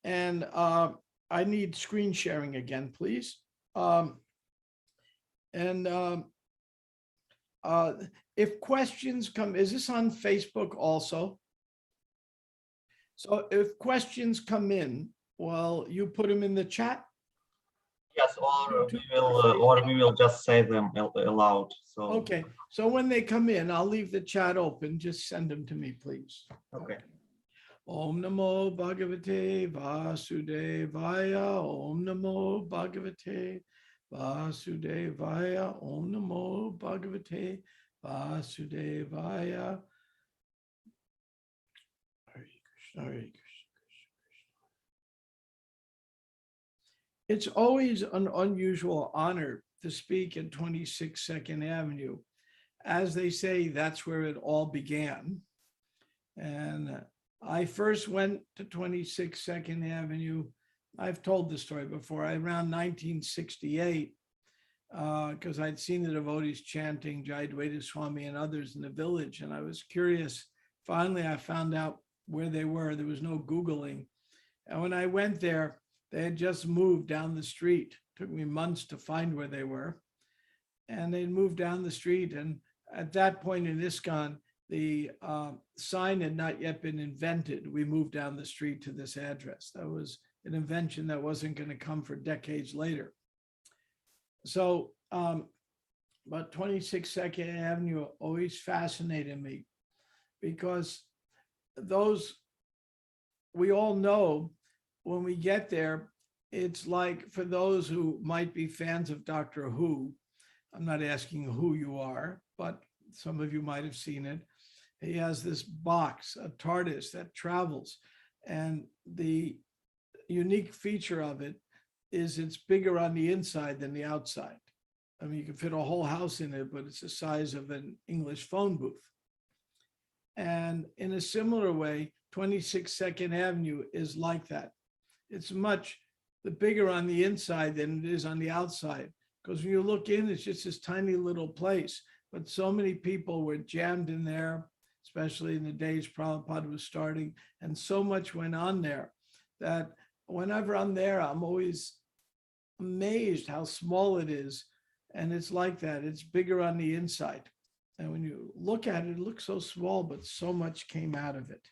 And I need screen sharing again, please. And if questions come, is this on Facebook also? So if questions come in, well, you put them in the chat. Yes, or we will just say them aloud. So Okay, so when they come in, I'll leave the chat open. Just send them to me, please. okay. Om Namo Bhagavate Vasudevaya. Om Namo Bhagavate Vasudevaya. Om Namo Bhagavate Vasudevaya. Hare Krishna, Hare Krishna. It's always an unusual honor to speak at 26 Second Avenue. As they say, that's where it all began. And I first went to 26 Second Avenue. I've told the story before, around 1968, because I'd seen the devotees chanting Jayadvaita Swami and others in the village. And I was curious. Finally, I found out where they were. There was no Googling. And when I went there, they had just moved down the street. It took me months to find where they were. And they'd moved down the street. And at that point in ISKCON, the sign had not yet been invented. We moved down the street to this address. That was an invention that wasn't going to come for decades later. So, but 26 Second Avenue always fascinated me because we all know when we get there, it's like for those who might be fans of Doctor Who, I'm not asking who you are, but some of you might have seen it. He has this box, a TARDIS that travels. And the unique feature of it is it's bigger on the inside than the outside. I mean, you can fit a whole house in it, but it's the size of an English phone booth. And in a similar way, 26 Second Avenue is like that. It's much bigger on the inside than it is on the outside. Because when you look in, it's just this tiny little place. But so many people were jammed in there, especially in the days Prabhupada was starting. And so much went on there that whenever I'm there, I'm always amazed how small it is. And it's like that. It's bigger on the inside. And when you look at it, it looks so small, but so much came out of it.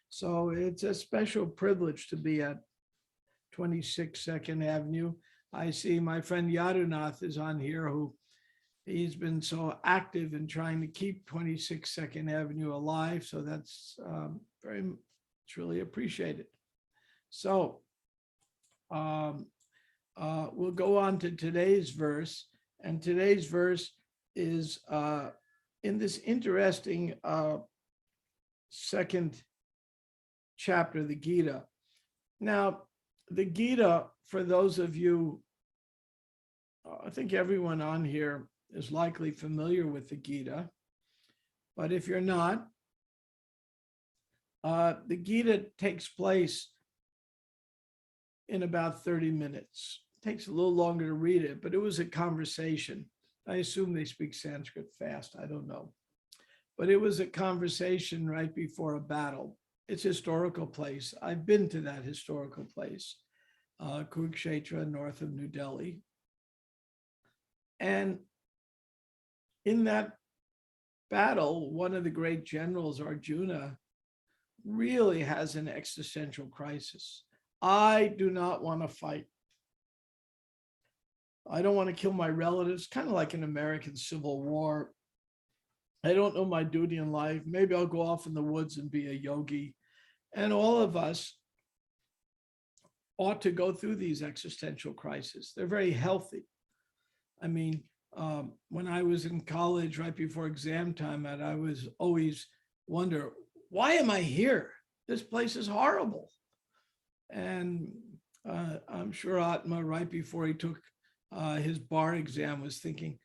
So it's a special privilege to be at 26 Second Avenue. I see my friend Yadunath is on here, who he's been so active in trying to keep 26 Second Avenue alive. So that's it's really appreciated. So we'll go on to today's verse. And today's verse is in this interesting second chapter of the Gita. Now, the Gita, for those of you, I think everyone on here is likely familiar with the Gita, but if you're not, the Gita takes place in about 30 minutes. It takes a little longer to read it, but it was a conversation. I assume they speak Sanskrit fast, I don't know. But it was a conversation right before a battle. It's a historical place. I've been to that historical place, Kurukshetra, north of New Delhi. And in that battle, one of the great generals, Arjuna, really has an existential crisis. I do not want to fight. I don't want to kill my relatives, kind of like an American Civil War. I don't know my duty in life. Maybe I'll go off in the woods and be a yogi. And all of us ought to go through these existential crises. They're very healthy. I mean, when I was in college, right before exam time, I was always wonder, why am I here? This place is horrible. And I'm sure Atma, right before he took his bar exam, was thinking,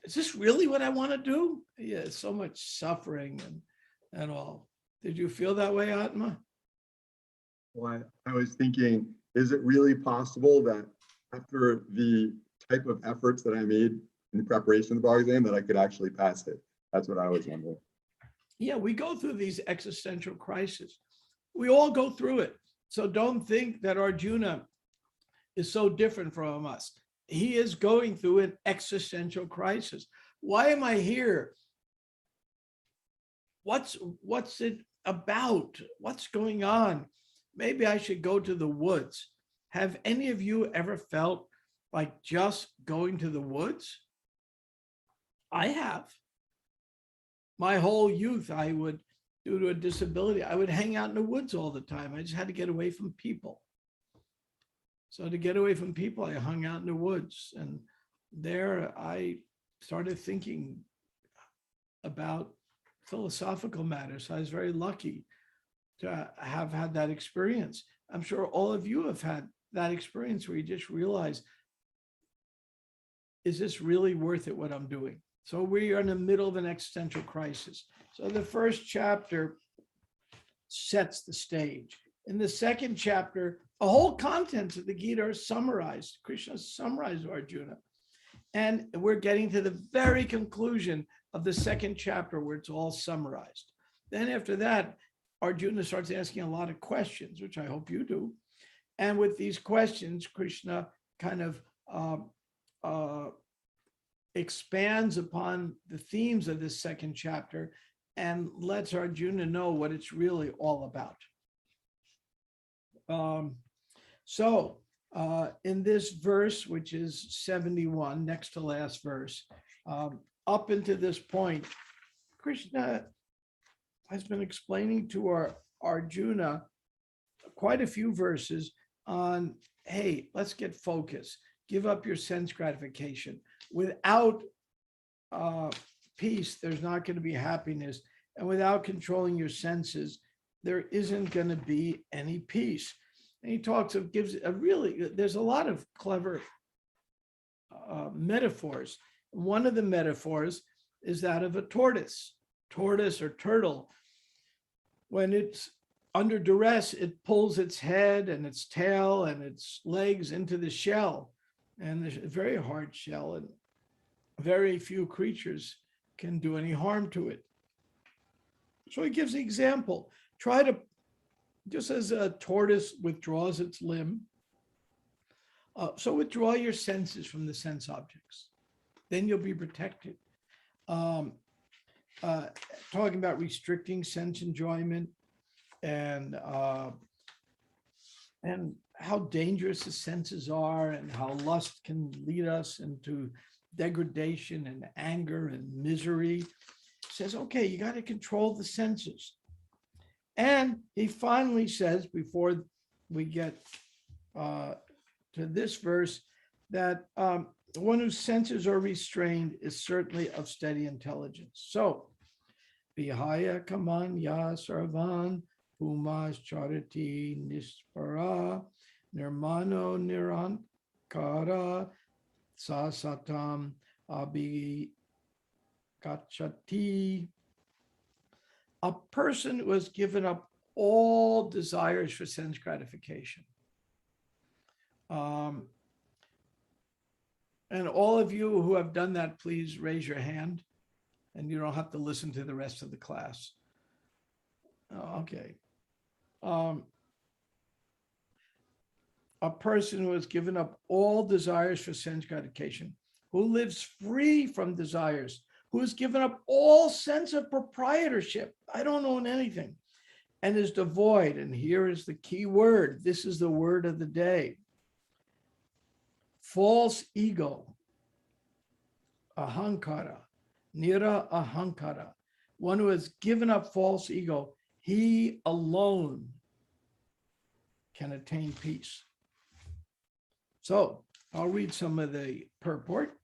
is this really what I want to do? Yeah, so much suffering and all. Did you feel that way, Atma? Well, I was thinking, is it really possible that after the type of efforts that I made in preparation of the bar exam, that I could actually pass it? That's what I was wondering. Yeah, we go through these existential crises. We all go through it. So don't think that Arjuna is so different from us. He is going through an existential crisis. Why am I here? What's it about? What's going on? Maybe I should go to the woods. Have any of you ever felt like just going to the woods? I have. My whole youth, I would, due to a disability, I would hang out in the woods all the time. I just had to get away from people. So to get away from people, I hung out in the woods. And there I started thinking about philosophical matters. I was very lucky to have had that experience. I'm sure all of you have had that experience where you just realize, is this really worth it, what I'm doing? So we are in the middle of an existential crisis. So the first chapter sets the stage. In the second chapter, the whole contents of the Gita are summarized. Krishna summarized Arjuna. And we're getting to the very conclusion of the second chapter where it's all summarized. Then after that, Arjuna starts asking a lot of questions, which I hope you do. And with these questions, Krishna kind of expands upon the themes of this second chapter and lets Arjuna know what it's really all about. In this verse, which is 71, next to last verse, up until this point, Krishna has been explaining to Arjuna quite a few verses on, hey, let's get focused. Give up your sense gratification. Without peace, there's not going to be happiness. And without controlling your senses, there isn't going to be any peace. And he there's a lot of clever metaphors. One of the metaphors is that of a tortoise or turtle. When it's under duress, it pulls its head and its tail and its legs into the shell. And there's a very hard shell, and very few creatures can do any harm to it. So he gives the example. Just as a tortoise withdraws its limb, so withdraw your senses from the sense objects. Then you'll be protected. Talking about restricting sense enjoyment and how dangerous the senses are and how lust can lead us into degradation and anger and misery. Says, okay, you got to control the senses. And he finally says, before we get to this verse, that the one whose senses are restrained is certainly of steady intelligence. So, Vihaya kamanya sarvan pumas charati nispara nirmano nirankara sasatam abhigachati. A person who has given up all desires for sense gratification. And all of you who have done that, please raise your hand, and you don't have to listen to the rest of the class. Okay. A person who has given up all desires for sense gratification, who lives free from desires, who has given up all sense of proprietorship. I don't own anything, and is devoid. And here is the key word. This is the word of the day. False ego, ahankara, nira ahankara. One who has given up false ego, he alone can attain peace. So I'll read some of the purport.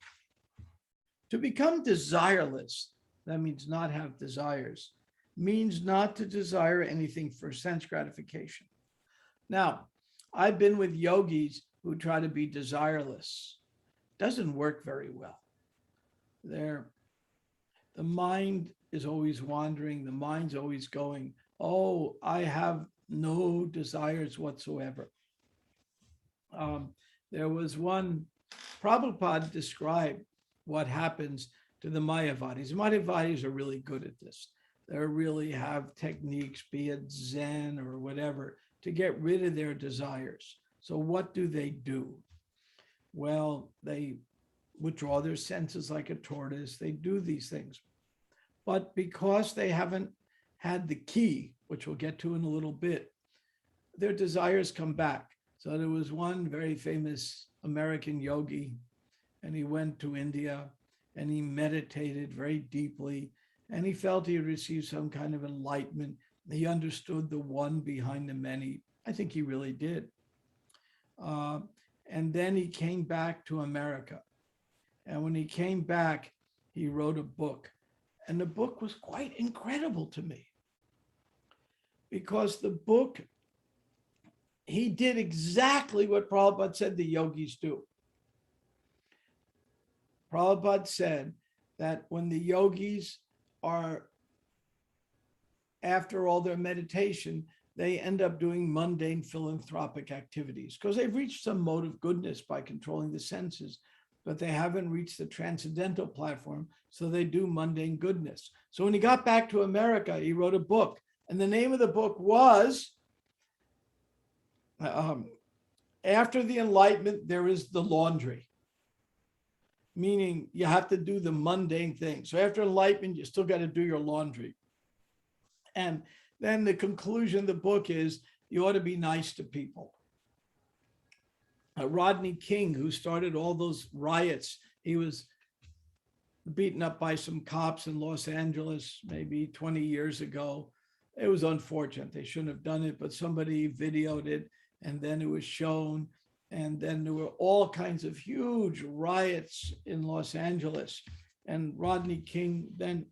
To become desireless, that means not have desires, means not to desire anything for sense gratification. Now, I've been with yogis who try to be desireless. Doesn't work very well. The mind is always wandering. The mind's always going, oh, I have no desires whatsoever. There was one, Prabhupada described what happens to the Mayavadis. Mayavadis are really good at this. They really have techniques, be it Zen or whatever, to get rid of their desires. So what do? Well, they withdraw their senses like a tortoise. They do these things. But because they haven't had the key, which we'll get to in a little bit, their desires come back. So there was one very famous American yogi, and he went to India and he meditated very deeply, and he felt he had received some kind of enlightenment. He understood the one behind the many. I think he really did. And then he came back to America. And when he came back, he wrote a book. And the book was quite incredible to me, because the book, he did exactly what Prabhupada said the yogis do. Prabhupada said that when the yogis are, after all their meditation, they end up doing mundane philanthropic activities because they've reached some mode of goodness by controlling the senses, but they haven't reached the transcendental platform, so they do mundane goodness. So when he got back to America, he wrote a book, and the name of the book was After the Enlightenment, There is the Laundry, meaning you have to do the mundane thing. So after enlightenment, you still got to do your laundry. And then the conclusion of the book is you ought to be nice to people. Rodney King, who started all those riots, he was beaten up by some cops in Los Angeles maybe 20 years ago. It was unfortunate. They shouldn't have done it, but somebody videoed it, and then it was shown. And then there were all kinds of huge riots in Los Angeles. And Rodney King then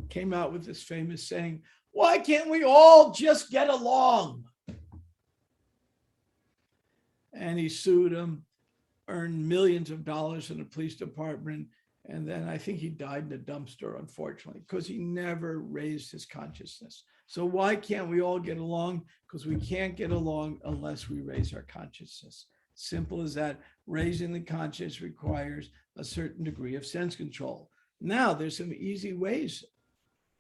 came out with this famous saying, "Why can't we all just get along?" And he sued him, earned millions of dollars in the police department. And then I think he died in a dumpster, unfortunately, because he never raised his consciousness. So why can't we all get along? Because we can't get along unless we raise our consciousness. Simple as that. Raising the consciousness requires a certain degree of sense control. Now, there's some easy ways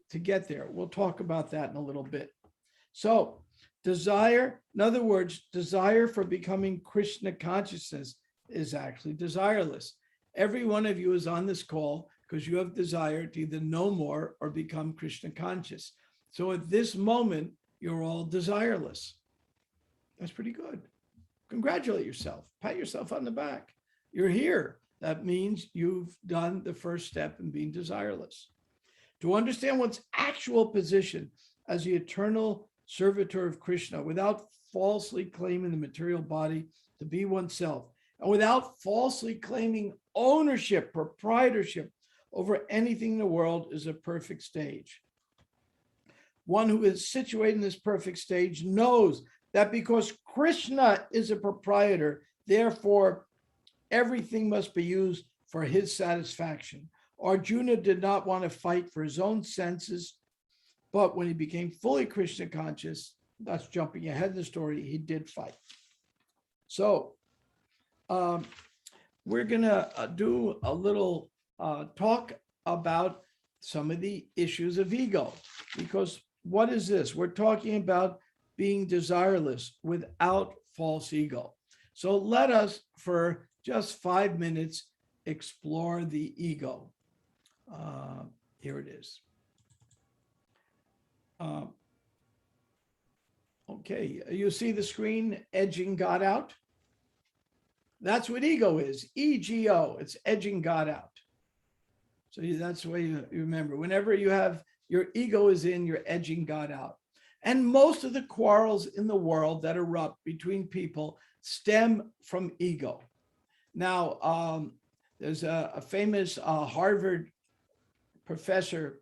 to get there. We'll talk about that in a little bit. So desire, in other words, desire for becoming Krishna consciousness is actually desireless. Every one of you is on this call because you have desire to either know more or become Krishna conscious. So at this moment, you're all desireless. That's pretty good. Congratulate yourself. Pat yourself on the back. You're here. That means you've done the first step in being desireless. To understand one's actual position as the eternal servitor of Krishna without falsely claiming the material body to be oneself, and without falsely claiming ownership, proprietorship over anything in the world, is a perfect stage. One who is situated in this perfect stage knows that because Krishna is a proprietor, therefore everything must be used for his satisfaction. Arjuna did not want to fight for his own senses, but when he became fully Krishna conscious, that's jumping ahead in the story, he did fight. So we're going to do a little talk about some of the issues of ego, because what is this? We're talking about being desireless without false ego. So let us, for just 5 minutes, explore the ego. Here it is. Okay, you see the screen, edging God out? That's what ego is, E-G-O, it's edging God out. So that's the way you remember. Whenever you have, your ego is in, you're edging God out. And most of the quarrels in the world that erupt between people stem from ego. Now, there's a famous Harvard professor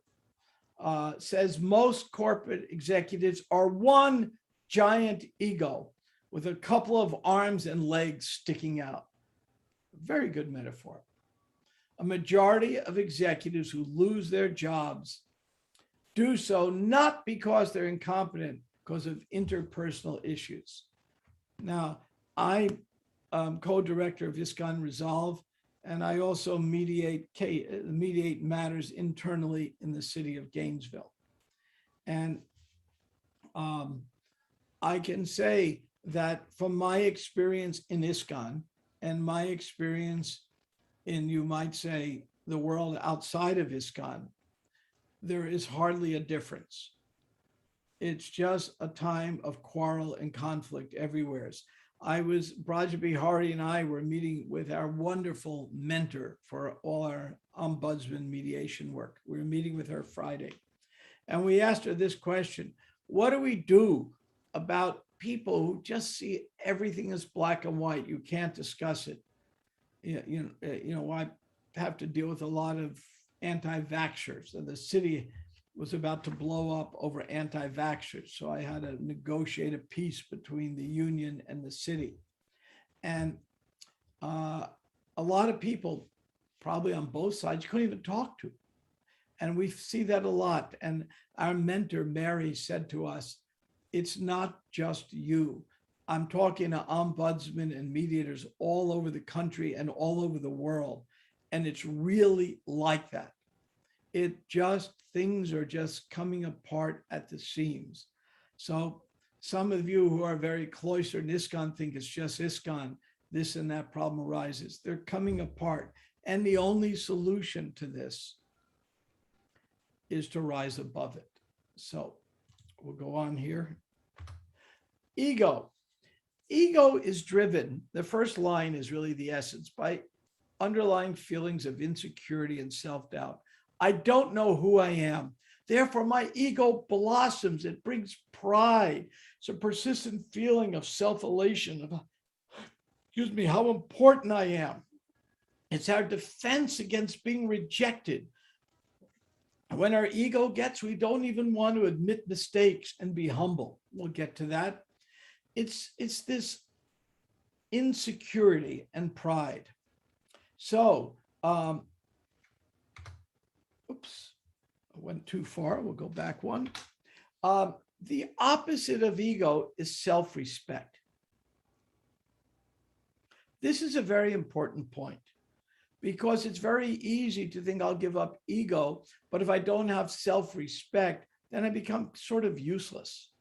says most corporate executives are one giant ego with a couple of arms and legs sticking out. Very good metaphor. A majority of executives who lose their jobs do so not because they're incompetent, because of interpersonal issues. Now, I am co-director of ISKCON Resolve, and I also mediate matters internally in the city of Gainesville. And I can say that from my experience in ISKCON and my experience in, you might say, the world outside of ISKCON, there is hardly a difference. It's just a time of quarrel and conflict everywhere. Braja Bihari and I were meeting with our wonderful mentor for all our ombudsman mediation work. We were meeting with her Friday. And we asked her this question: what do we do about people who just see everything as black and white? You can't discuss it. I have to deal with a lot of anti-vaxxers, and the city was about to blow up over anti-vaxxers. So I had to negotiate a peace between the union and the city. And a lot of people, probably on both sides, you couldn't even talk to. And we see that a lot. And our mentor, Mary, said to us, it's not just you. I'm talking to ombudsmen and mediators all over the country and all over the world. And it's really like that. Things are just coming apart at the seams. So some of you who are very cloistered in ISKCON think it's just ISKCON, this and that problem arises. They're coming apart. And the only solution to this is to rise above it. So we'll go on here. Ego. Ego is driven, the first line is really the essence, by underlying feelings of insecurity and self-doubt. I don't know who I am. Therefore, my ego blossoms. It brings pride. It's a persistent feeling of self-elation, of, how important I am. It's our defense against being rejected. When our ego gets, we don't even want to admit mistakes and be humble. We'll get to that. It's this insecurity and pride. So, oops, I went too far. We'll go back one. The opposite of ego is self-respect. This is a very important point, because it's very easy to think I'll give up ego, but if I don't have self-respect, then I become sort of useless.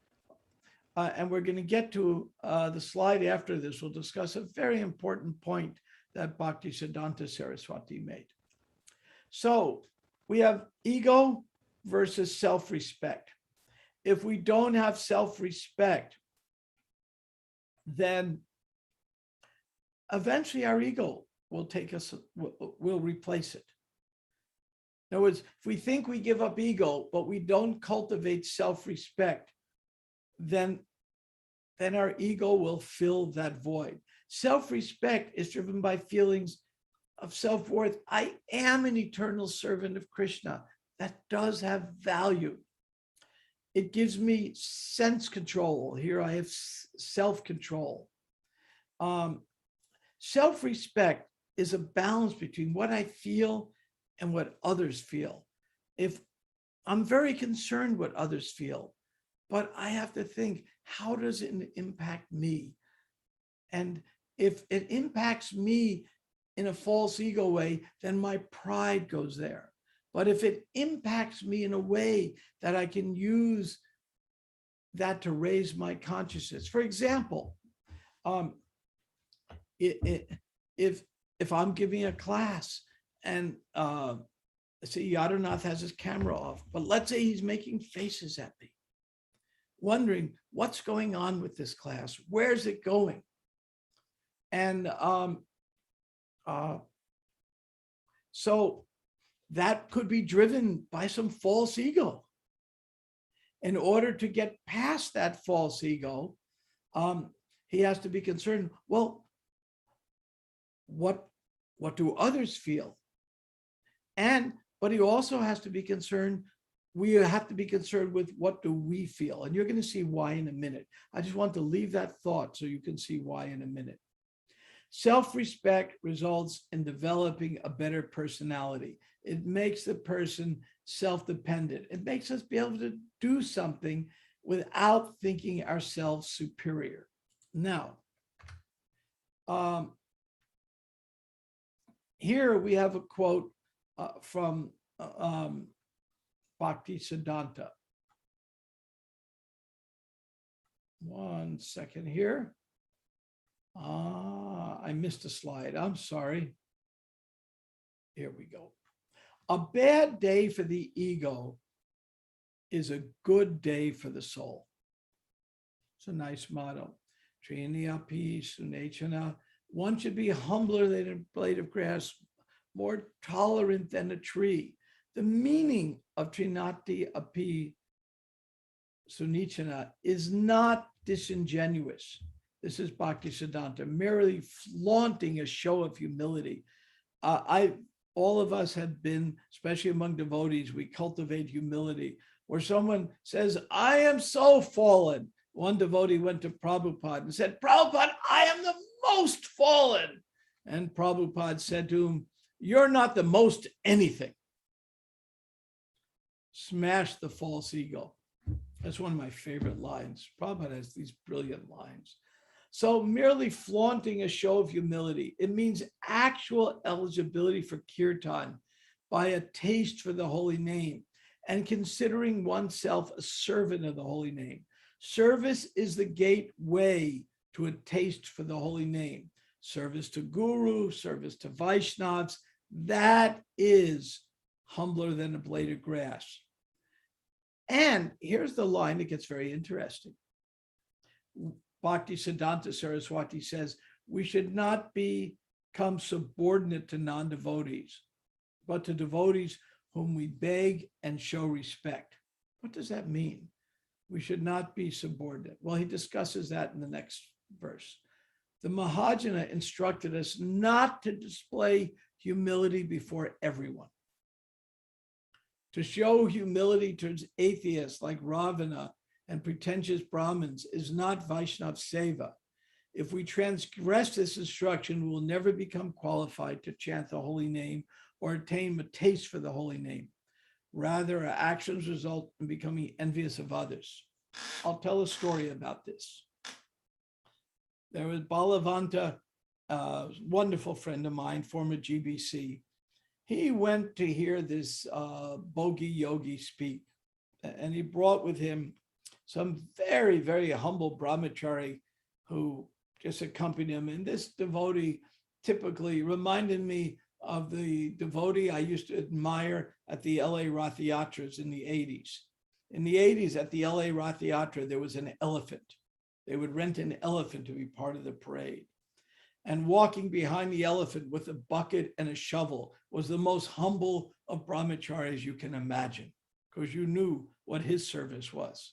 And we're going to get to the slide after this. We'll discuss a very important point that Bhaktisiddhanta Saraswati made. So we have ego versus self-respect. If we don't have self-respect, then eventually our ego will will replace it. In other words, if we think we give up ego, but we don't cultivate self-respect, then our ego will fill that void. Self-respect is driven by feelings of self-worth. I am an eternal servant of Krishna. That does have value. It gives me sense control. Here I have self-control. Self-respect is a balance between what I feel and what others feel. If I'm very concerned what others feel, but I have to think, how does it impact me? And if it impacts me in a false ego way, then my pride goes there. But if it impacts me in a way that I can use that to raise my consciousness, for example, if I'm giving a class and say Yadunath has his camera off, but let's say he's making faces at me, wondering what's going on with this class, where's it going? And so that could be driven by some false ego. In order to get past that false ego, he has to be concerned, well, what do others feel? But he also has to be concerned, we have to be concerned with what do we feel? And you're going to see why in a minute. I just want to leave that thought so you can see why in a minute. Self-respect results in developing a better personality. It makes the person self-dependent. It makes us be able to do something without thinking ourselves superior. Now, here we have a quote from Bhaktisiddhanta. 1 second here. I missed a slide. I'm sorry. Here we go. A bad day for the ego is a good day for the soul. It's a nice motto. Triniyapi sunechana. One should be humbler than a blade of grass, more tolerant than a tree. The meaning of Trinati api sunichana is not disingenuous. This is Bhakti Siddhanta, merely flaunting a show of humility. All of us have been, especially among devotees, we cultivate humility, where someone says, I am so fallen. One devotee went to Prabhupada and said, Prabhupada, I am the most fallen. And Prabhupada said to him, you're not the most anything. Smash the false ego. That's one of my favorite lines. Prabhupada has these brilliant lines. So merely flaunting a show of humility, it means actual eligibility for kirtan by a taste for the holy name and considering oneself a servant of the holy name. Service is the gateway to a taste for the holy name. Service to Guru, service to Vaishnavas, that is humbler than a blade of grass. And here's the line that gets very interesting. Bhakti Siddhanta Saraswati says, we should not become subordinate to non-devotees, but to devotees whom we beg and show respect. What does that mean? We should not be subordinate. Well, he discusses that in the next verse. The Mahajana instructed us not to display humility before everyone. To show humility towards atheists like Ravana and pretentious Brahmins is not Vaishnav Seva. If we transgress this instruction, we will never become qualified to chant the holy name or attain a taste for the holy name. Rather, our actions result in becoming envious of others. I'll tell a story about this. There was Balavanta, a wonderful friend of mine, former GBC. He went to hear this Bhogi yogi speak, and he brought with him some very, very humble brahmachari who just accompanied him. And this devotee typically reminded me of the devotee I used to admire at the LA Rath Yatras in the 80s. In the 80s at the LA Rath Yatra, there was an elephant. They would rent an elephant to be part of the parade. And walking behind the elephant with a bucket and a shovel was the most humble of brahmacharis you can imagine, because you knew what his service was,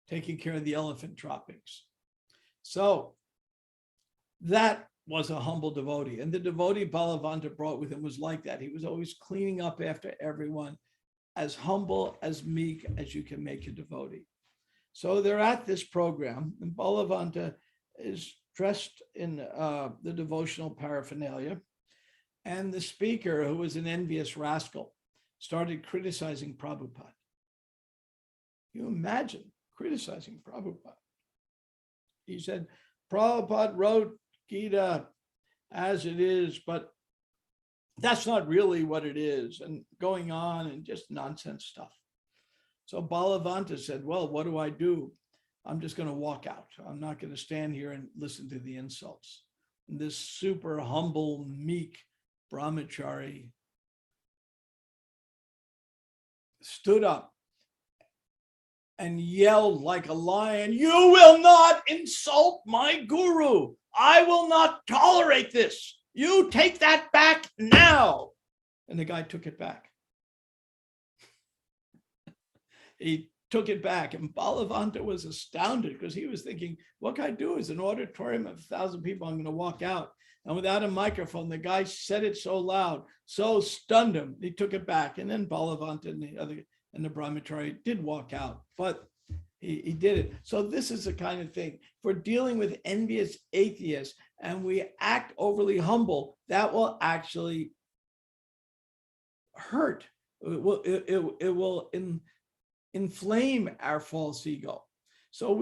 taking care of the elephant droppings. So that was a humble devotee. And the devotee Balavanta brought with him was like that. He was always cleaning up after everyone, as humble, as meek as you can make a devotee. So they're at this program, and Balavanta is dressed in the devotional paraphernalia. And the speaker, who was an envious rascal, started criticizing Prabhupada. You imagine criticizing Prabhupada. He said, Prabhupada wrote Gita as it is, but that's not really what it is, and going on and just nonsense stuff. So Balavanta said, well, what do I do? I'm just going to walk out. I'm not going to stand here and listen to the insults. And this super humble, meek brahmachari stood up and yelled like a lion, you will not insult my guru. I will not tolerate this. You take that back now. And the guy took it back. He took it back, and Balavanta was astounded because he was thinking, what can I do? Is an auditorium of 1,000 people, I'm going to walk out. And without a microphone, the guy said it so loud, so stunned him, he took it back. And then Balavanta and the brahmachari did walk out, but he did it. So this is the kind of thing. If we're dealing with envious atheists and we act overly humble, that will actually hurt. It will inflame our false ego. So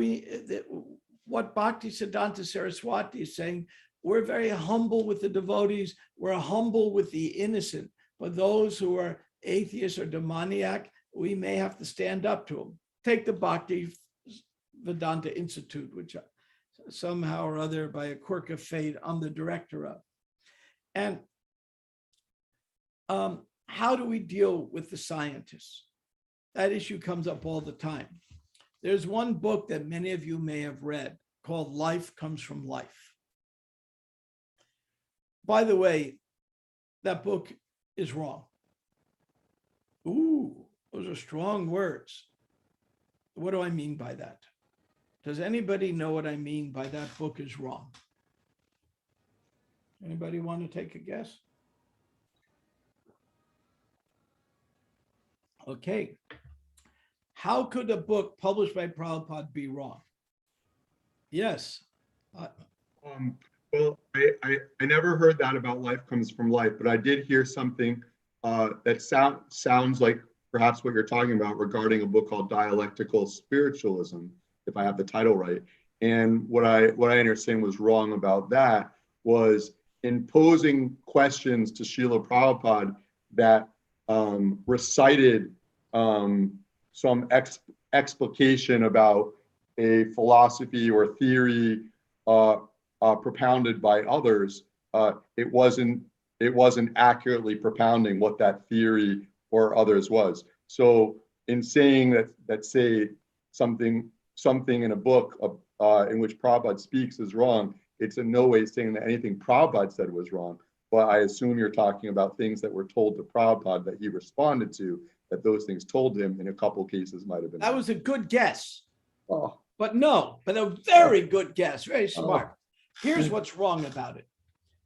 what Bhakti Siddhanta Saraswati is saying, we're very humble with the devotees, we're humble with the innocent, but those who are atheists or demoniac, we may have to stand up to them. Take the Bhakti Vedanta Institute, which somehow or other, by a quirk of fate, I'm the director of. And how do we deal with the scientists? That issue comes up all the time. There's one book that many of you may have read called Life Comes from Life. By the way, that book is wrong. Ooh, those are strong words. What do I mean by that? Does anybody know what I mean by that book is wrong? Anybody want to take a guess? Okay. How could a book published by Prabhupada be wrong? Yes. Well, I never heard that about Life Comes from Life, but I did hear something that sounds like perhaps what you're talking about regarding a book called Dialectical Spiritualism, if I have the title right. And what I understand was wrong about that was in posing questions to Srila Prabhupada that recited some explication about a philosophy or theory propounded by others. It wasn't accurately propounding what that theory or others was. So in saying that say something in a book in which Prabhupada speaks is wrong, it's in no way saying that anything Prabhupada said was wrong. But I assume you're talking about things that were told to Prabhupada that he responded to, that those things told him in a couple cases might have been. That was a good guess. Oh. But no, but a very good guess, very smart. Here's what's wrong about it.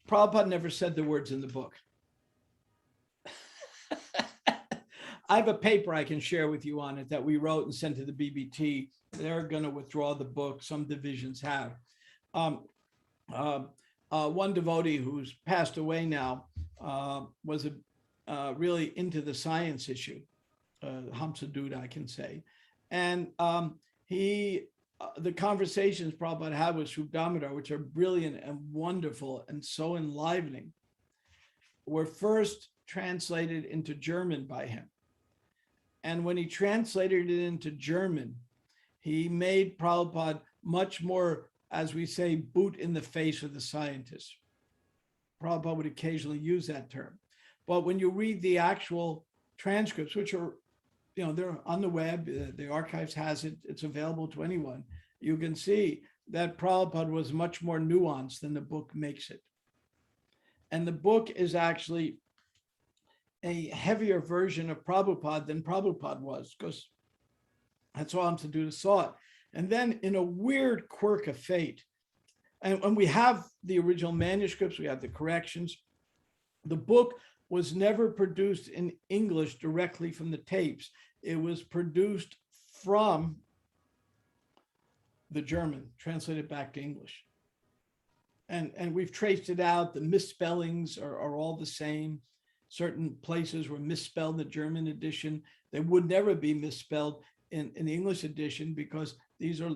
Prabhupada never said the words in the book. I have a paper I can share with you on it that we wrote and sent to the BBT. They're going to withdraw the book. Some divisions have. One devotee who's passed away now was really into the science issue, Hamsaduda, I can say. And the conversations Prabhupada had with Sri Damodar, which are brilliant and wonderful and so enlivening, were first translated into German by him. And when he translated it into German, he made Prabhupada much more, as we say, boot in the face of the scientists. Prabhupada would occasionally use that term. But when you read the actual transcripts, which are, they're on the web, the archives has it, it's available to anyone, you can see that Prabhupada was much more nuanced than the book makes it. And the book is actually a heavier version of Prabhupada than Prabhupada was, because that's all Hamsaduda saw it. And then in a weird quirk of fate, and we have the original manuscripts, we have the corrections. The book was never produced in English directly from the tapes. It was produced from the German, translated back to English. And we've traced it out. The misspellings are all the same. Certain places were misspelled in the German edition. They would never be misspelled in the English edition, because these are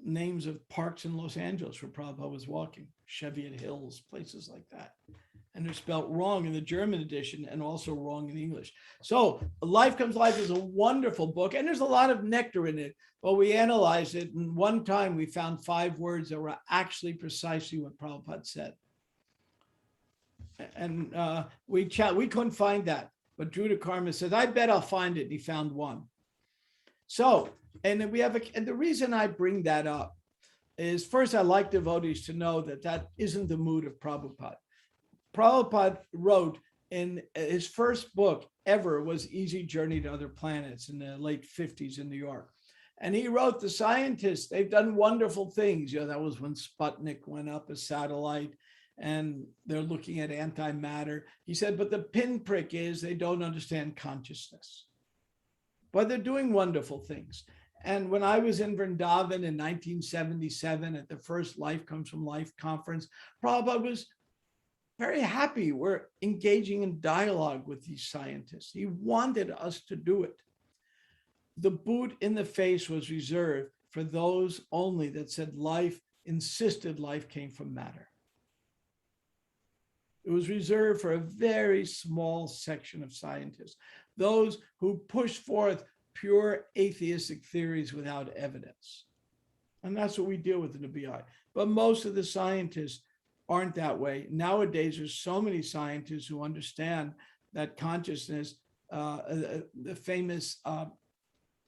names of parks in Los Angeles where Prabhupada was walking, Cheviot Hills, places like that. And they're spelled wrong in the German edition and also wrong in English. So Life Comes Life is a wonderful book, and there's a lot of nectar in it. But we analyzed it, and one time we found 5 words that were actually precisely what Prabhupada said. And we couldn't find that. But Dhruta Karma says, I bet I'll find it. And he found one. So, and then we have, and the reason I bring that up is, first, I like devotees to know that that isn't the mood of Prabhupada. Prabhupada wrote in his first book ever was Easy Journey to Other Planets in the late 50s in New York. And he wrote, the scientists, they've done wonderful things. That was when Sputnik went up, a satellite, and they're looking at antimatter. He said, but the pinprick is they don't understand consciousness. But they're doing wonderful things. And when I was in Vrindavan in 1977 at the first Life Comes from Life conference, Prabhupada was very happy we're engaging in dialogue with these scientists. He wanted us to do it. The boot in the face was reserved for those only that said life, insisted life came from matter. It was reserved for a very small section of scientists, those who push forth pure atheistic theories without evidence. And that's what we deal with in the BI. But most of the scientists aren't that way. Nowadays, there's so many scientists who understand that consciousness, the famous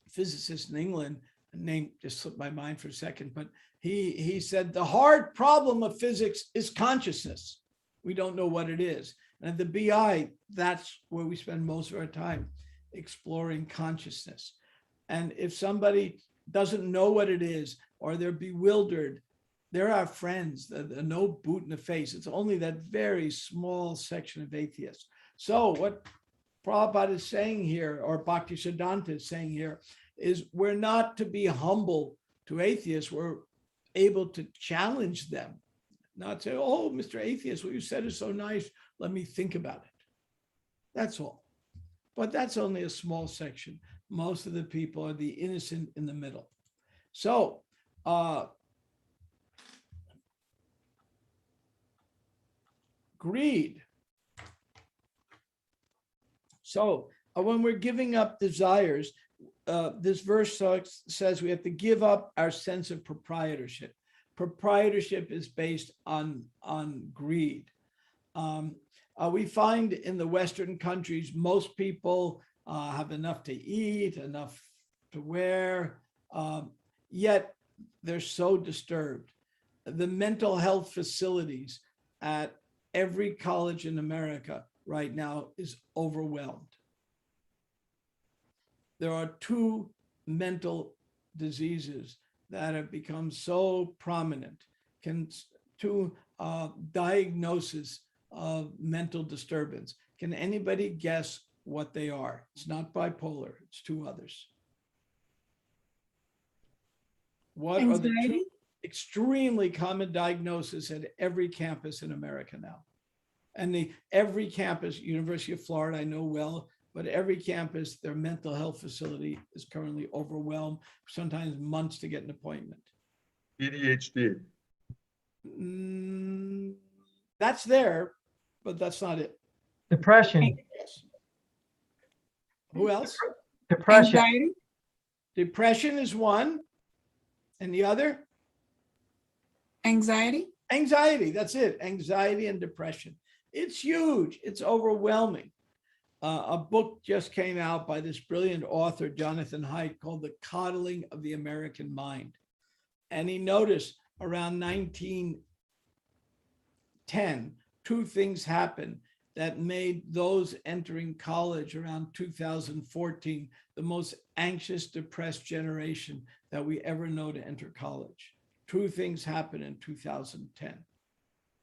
physicist in England, name just slipped my mind for a second, but he said the hard problem of physics is consciousness. We don't know what it is. And at the BI, that's where we spend most of our time, exploring consciousness. And if somebody doesn't know what it is, or they're bewildered, they're our friends, no boot in the face. It's only that very small section of atheists. So what Prabhupada is saying here, or Bhaktisiddhanta is saying here, is we're not to be humble to atheists. We're able to challenge them, not say, oh, Mr. Atheist, what you said is so nice. Let me think about it. That's all. But that's only a small section. Most of the people are the innocent in the middle. So, greed. So when we're giving up desires, this verse says we have to give up our sense of proprietorship. Proprietorship is based on greed. We find in the Western countries, most people have enough to eat, enough to wear, yet they're so disturbed. The mental health facilities at every college in America right now is overwhelmed. There are 2 mental diseases that have become so prominent, 2 diagnoses of mental disturbance. Can anybody guess what they are? It's not bipolar, it's 2 others. What are the 2 extremely common diagnoses at every campus in America now? And every campus, University of Florida, I know well, but every campus, their mental health facility is currently overwhelmed, sometimes months to get an appointment. ADHD. That's there, but that's not it. Depression. Yes. Who else? Depression. Anxiety. Depression is one. And the other? Anxiety. Anxiety, that's it. Anxiety and depression. It's huge. It's overwhelming. A book just came out by this brilliant author, Jonathan Haidt, called The Coddling of the American Mind. And he noticed around 1910, 2 things happened that made those entering college around 2014 the most anxious, depressed generation that we ever know to enter college. 2 things happened in 2010.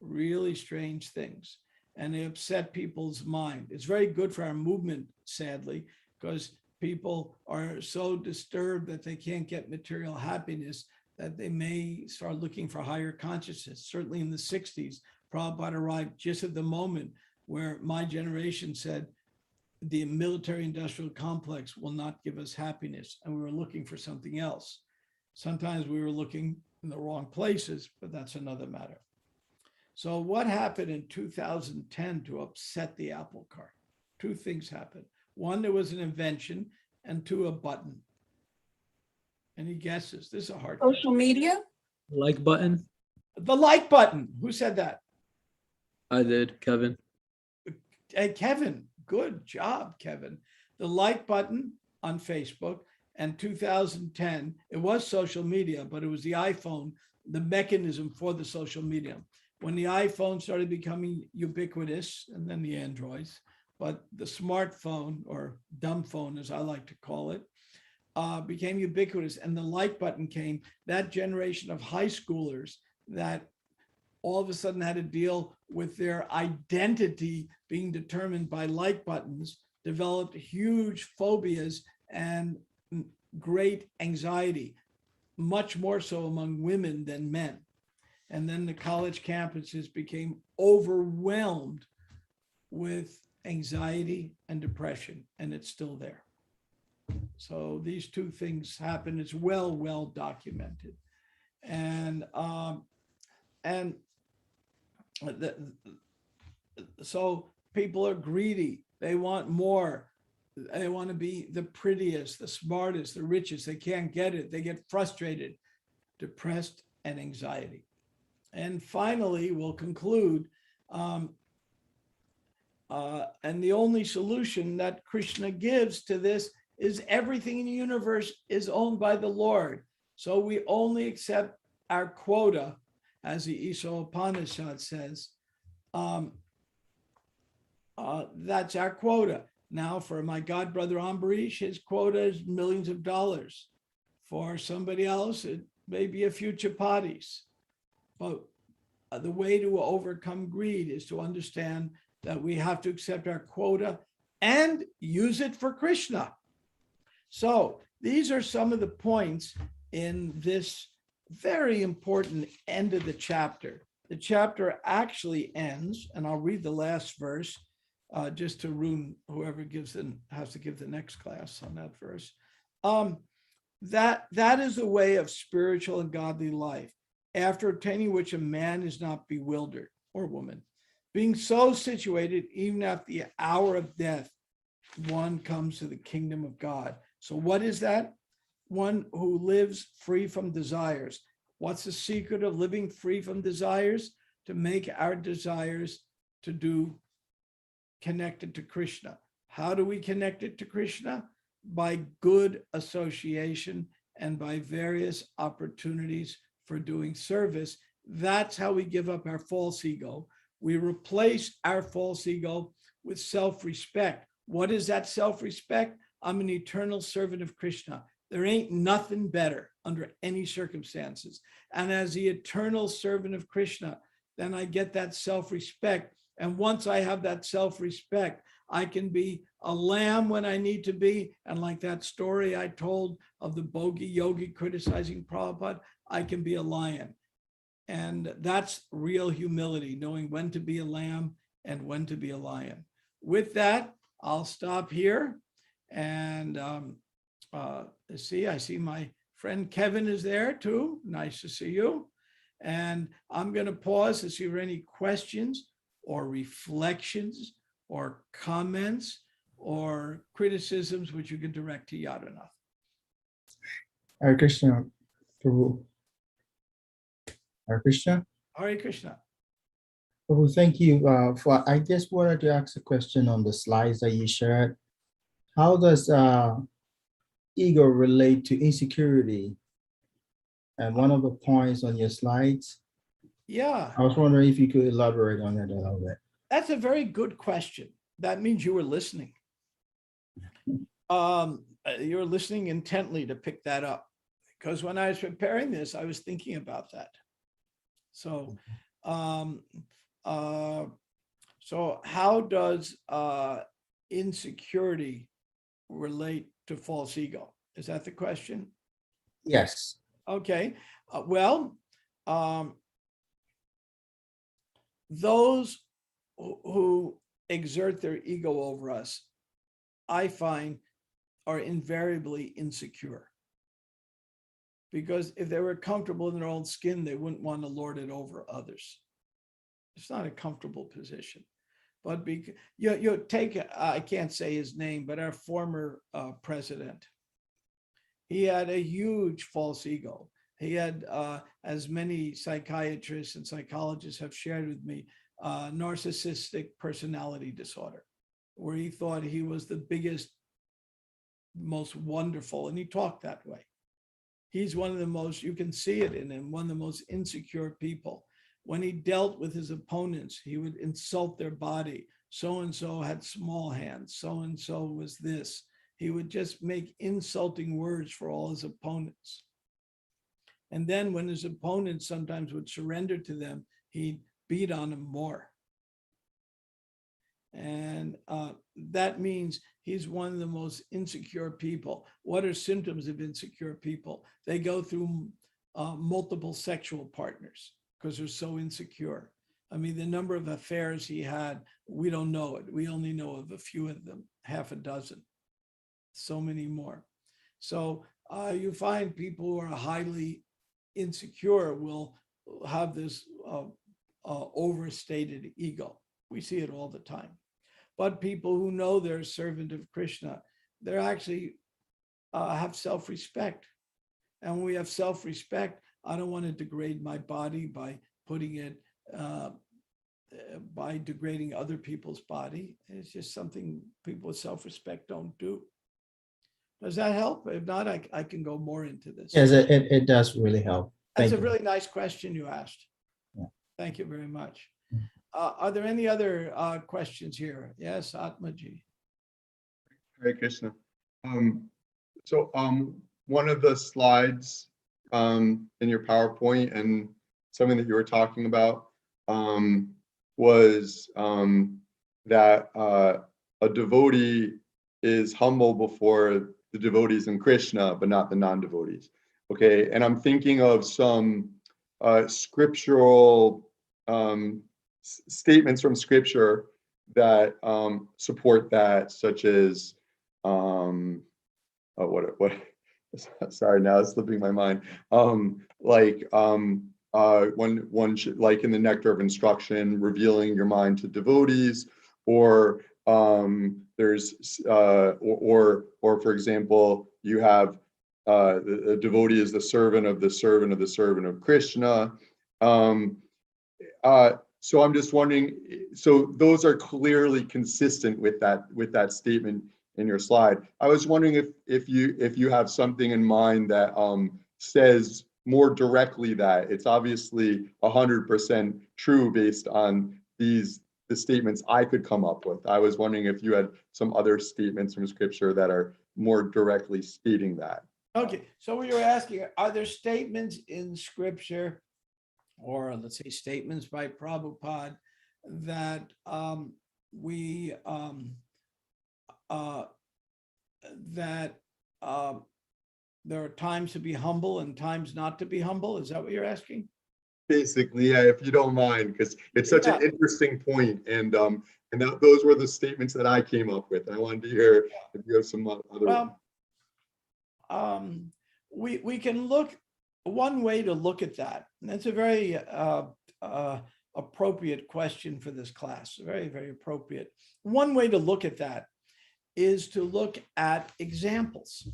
Really strange things. And they upset people's mind. It's very good for our movement, sadly, because people are so disturbed that they can't get material happiness that they may start looking for higher consciousness. Certainly in the 60s, Prabhupada arrived just at the moment where my generation said, the military industrial complex will not give us happiness. And we were looking for something else. Sometimes we were looking in the wrong places, but that's another matter. So what happened in 2010 to upset the apple cart? 2 things happened. 1, there was an invention, and 2, a button. Any guesses? This is a hard question. Social media. Like button? The like button. Who said that? I did, Kevin. Hey, Kevin. Good job, Kevin. The like button on Facebook. And 2010, it was social media, but it was the iPhone, the mechanism for the social media. When the iPhone started becoming ubiquitous, and then the Androids, but the smartphone, or dumb phone, as I like to call it, became ubiquitous, and the like button came, that generation of high schoolers that all of a sudden had to deal with their identity being determined by like buttons, developed huge phobias and great anxiety, much more so among women than men. And then the college campuses became overwhelmed with anxiety and depression, and it's still there. So these 2 things happen. It's well documented. And so people are greedy. They want more. They want to be the prettiest, the smartest, the richest. They can't get it. They get frustrated. depressed, and anxiety. And finally, we'll conclude. And the only solution that Krishna gives to this is everything in the universe is owned by the Lord. So we only accept our quota, as the Isa Upanishad says. That's our quota. Now, for my god brother Ambarish, his quota is millions of dollars. For somebody else, it may be a few chapatis. But the way to overcome greed is to understand that we have to accept our quota and use it for Krishna. So these are some of the points in this very important end of the chapter. The chapter actually ends, and I'll read the last verse just to ruin whoever has to give the next class on that verse. That is the way of spiritual and godly life, after attaining which a man is not bewildered, or woman. Being so situated, even at the hour of death, one comes to the kingdom of God. So what is that? One who lives free from desires. What's the secret of living free from desires? To make our desires to do connected to Krishna. How do we connect it to Krishna? By good association and by various opportunities for doing service. That's how we give up our false ego. We replace our false ego with self-respect. What is that self-respect? I'm an eternal servant of Krishna. There ain't nothing better under any circumstances. And as the eternal servant of Krishna, then I get that self-respect. And once I have that self-respect, I can be a lamb when I need to be. And like that story I told of the bogey yogi criticizing Prabhupada, I can be a lion. And that's real humility, knowing when to be a lamb and when to be a lion. With that, I'll stop here. And I see my friend Kevin is there too. Nice to see you. And I'm going to pause to see if there are any questions or reflections or comments or criticisms which you can direct to Yadanath. Hare Krishna, Prabhu. Hare Krishna. Hare Krishna. Prabhu, thank you I just wanted to ask a question on the slides that you shared. How does ego relate to insecurity? And one of the points on your slides, Yeah, I was wondering if you could elaborate on that a little bit. that's a very good question. That means you were listening. You're listening intently to pick that up, because when I was preparing this, I was thinking about that. So, so how does insecurity relate to false ego? Is that the question? Yes. Okay. Those who exert their ego over us, I find, are invariably insecure. Because if they were comfortable in their own skin, they wouldn't want to lord it over others. It's not a comfortable position. But you take, I can't say his name, but our former president, he had a huge false ego. He had, as many psychiatrists and psychologists have shared with me, narcissistic personality disorder, where he thought he was the biggest, most wonderful, and he talked that way. He's one of the most, you can see it in him, one of the most insecure people. When he dealt with his opponents, he would insult their body. So-and-so had small hands. So-and-so was this. He would just make insulting words for all his opponents. And then when his opponents sometimes would surrender to them, he'd beat on them more. And that means he's one of the most insecure people. What are symptoms of insecure people? They go through multiple sexual partners because they're so insecure. I mean, the number of affairs he had, we don't know it. We only know of a few of them, half a dozen, so many more. So you find people who are highly insecure will have this overstated ego. We see it all the time. But people who know they're a servant of Krishna, they're actually have self-respect. And when we have self-respect, I don't want to degrade my body by putting it, by degrading other people's body. It's just something people with self-respect don't do. Does that help? If not, I can go more into this. Yes, it does really help. That's Thank a you. really nice question you asked. Yeah. Thank you very much. Mm. Are there any other questions here? Yes, Atmaji. Hare Krishna. One of the slides in your PowerPoint and something that you were talking about was that a devotee is humble before the devotees in Krishna, but not the non-devotees. Okay, and I'm thinking of some scriptural statements from scripture that support that, such as what sorry, now it's slipping my mind. When one should, like in the nectar of instruction, revealing your mind to devotees, or there's or for example, you have the devotee is the servant of the servant of the servant of Krishna. So I'm just wondering, so those are clearly consistent with that statement in your slide. I was wondering if you have something in mind that says more directly that it's obviously 100% true based on the statements I could come up with. I was wondering if you had some other statements from scripture that are more directly stating that. Okay, so we were asking, are there statements in scripture, or let's say statements by Prabhupada, that there are times to be humble and times not to be humble? Is that what you're asking? Basically, yeah, if you don't mind, because it's such an interesting point, and those were the statements that I came up with. I wanted to hear if you have some other. Well, we can look, one way to look at that, and that's a very appropriate question for this class, very, very appropriate. One way to look at that is to look at examples.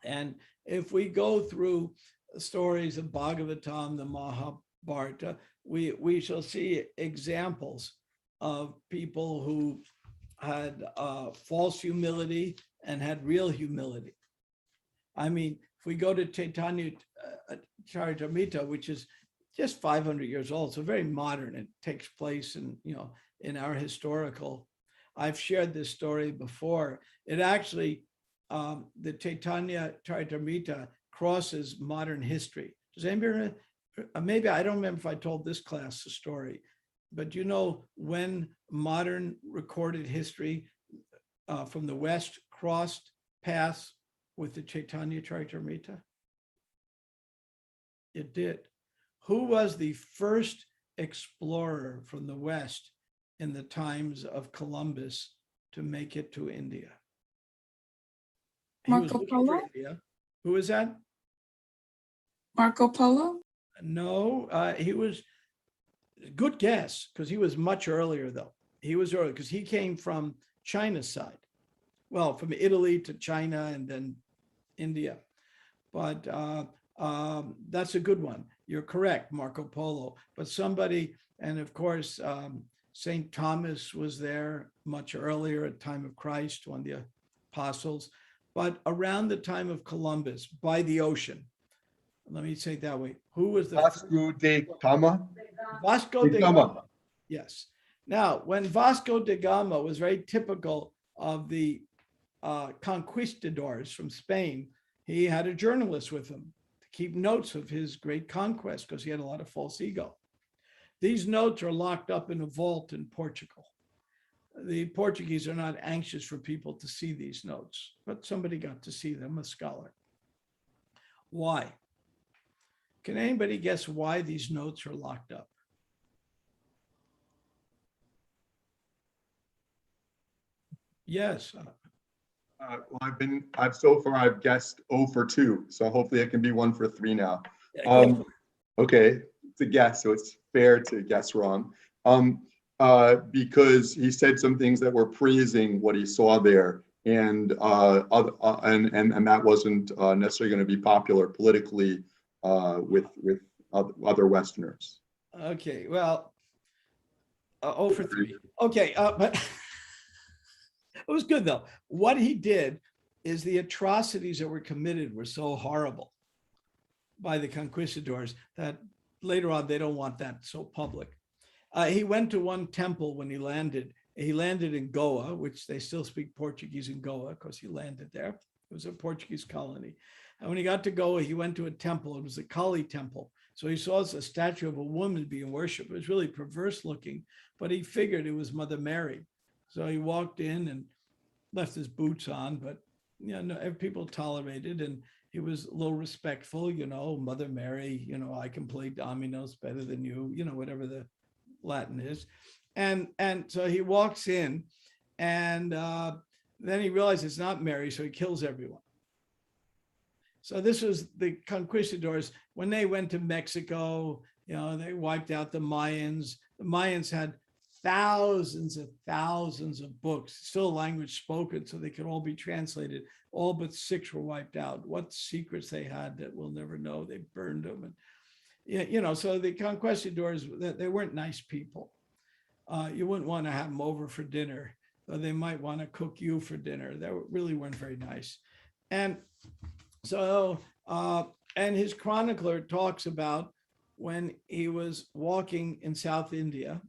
And if we go through the stories of Bhagavatam, the Mahabharata, we shall see examples of people who had false humility and had real humility. I mean, if we go to Chaitanya Charitamrita, which is just 500 years old, so very modern, it takes place in our historical. I've shared this story before. It actually, the Chaitanya Charitamrita crosses modern history. Does anybody, maybe I don't remember if I told this class the story, but you know when modern recorded history from the West crossed paths with the Chaitanya Charitamrita? It did. Who was the first explorer from the West in the times of Columbus to make it to India? He was Marco looking for Polo? India. Who is that? Marco Polo? No, he was, good guess, because he was much earlier though. He was early because he came from China's side. Well, from Italy to China and then India. But that's a good one. You're correct, Marco Polo. But somebody, and of course, St. Thomas was there much earlier at the time of Christ, one of the apostles. But around the time of Columbus, by the ocean, let me say it that way. Who was the Vasco da Gama? Vasco da Gama. Gama? Yes. Now, when Vasco da Gama was very typical of the conquistadors from Spain, he had a journalist with him to keep notes of his great conquest because he had a lot of false ego. These notes are locked up in a vault in Portugal. The Portuguese are not anxious for people to see these notes, but somebody got to see them, a scholar. Why? Can anybody guess why these notes are locked up? Yes. Well, I've guessed 0 for 2, so hopefully it can be 1 for 3 now. Okay, it's a guess, so it's fair to guess wrong. Because he said some things that were praising what he saw there, and that wasn't necessarily going to be popular politically with other Westerners. Okay, well, 0 for 3. Okay, but it was good though. What he did is the atrocities that were committed were so horrible by the conquistadors that later on they don't want that so public. He went to one temple when he landed. He landed in Goa, which they still speak Portuguese in Goa because he landed there. It was a Portuguese colony. And when he got to Goa, he went to a temple. It was the Kali temple. So he saw a statue of a woman being worshipped. It was really perverse looking, but he figured it was Mother Mary. So he walked in and left his boots on, but people tolerated, and he was a little respectful, Mother Mary, I can play dominoes better than you, whatever the Latin is. And so he walks in, and then he realizes it's not Mary, so he kills everyone. So this was the conquistadors. When they went to Mexico, they wiped out the Mayans. The Mayans had thousands of books, still language spoken, so they could all be translated. All but 6 were wiped out. What secrets they had that we'll never know. They burned them. And so the conquistadors, they weren't nice people. You wouldn't want to have them over for dinner, or they might want to cook you for dinner. They really weren't very nice. And so, and his chronicler talks about when he was walking in South India,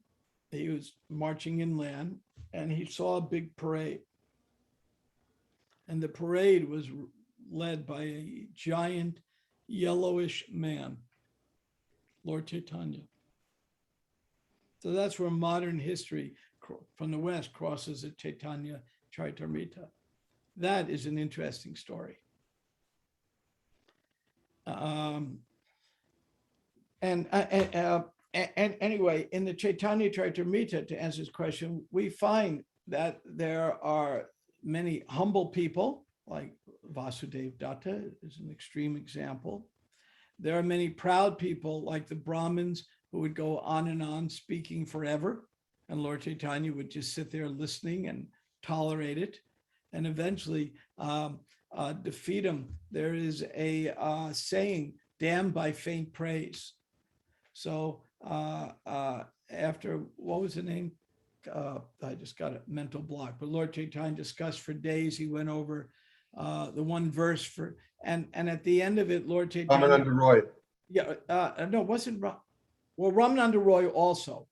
he was marching inland, and he saw a big parade. And the parade was led by a giant yellowish man, Lord Chaitanya. So that's where modern history from the West crosses at Chaitanya Charitamrita. That is an interesting story. And anyway, in the Chaitanya Charitamrita, to answer his question, we find that there are many humble people, like Vasudev Datta is an extreme example. There are many proud people, like the Brahmins, who would go on and on speaking forever, and Lord Chaitanya would just sit there listening and tolerate it, and eventually defeat him. There is a saying, damned by faint praise. So after, what was the name? I just got a mental block, but Lord Chaitanya discussed for days. He went over the one verse for, and at the end of it, Lord Chaitanya. Ramananda Roy. Yeah, no, it wasn't. Well, Ramananda Roy also.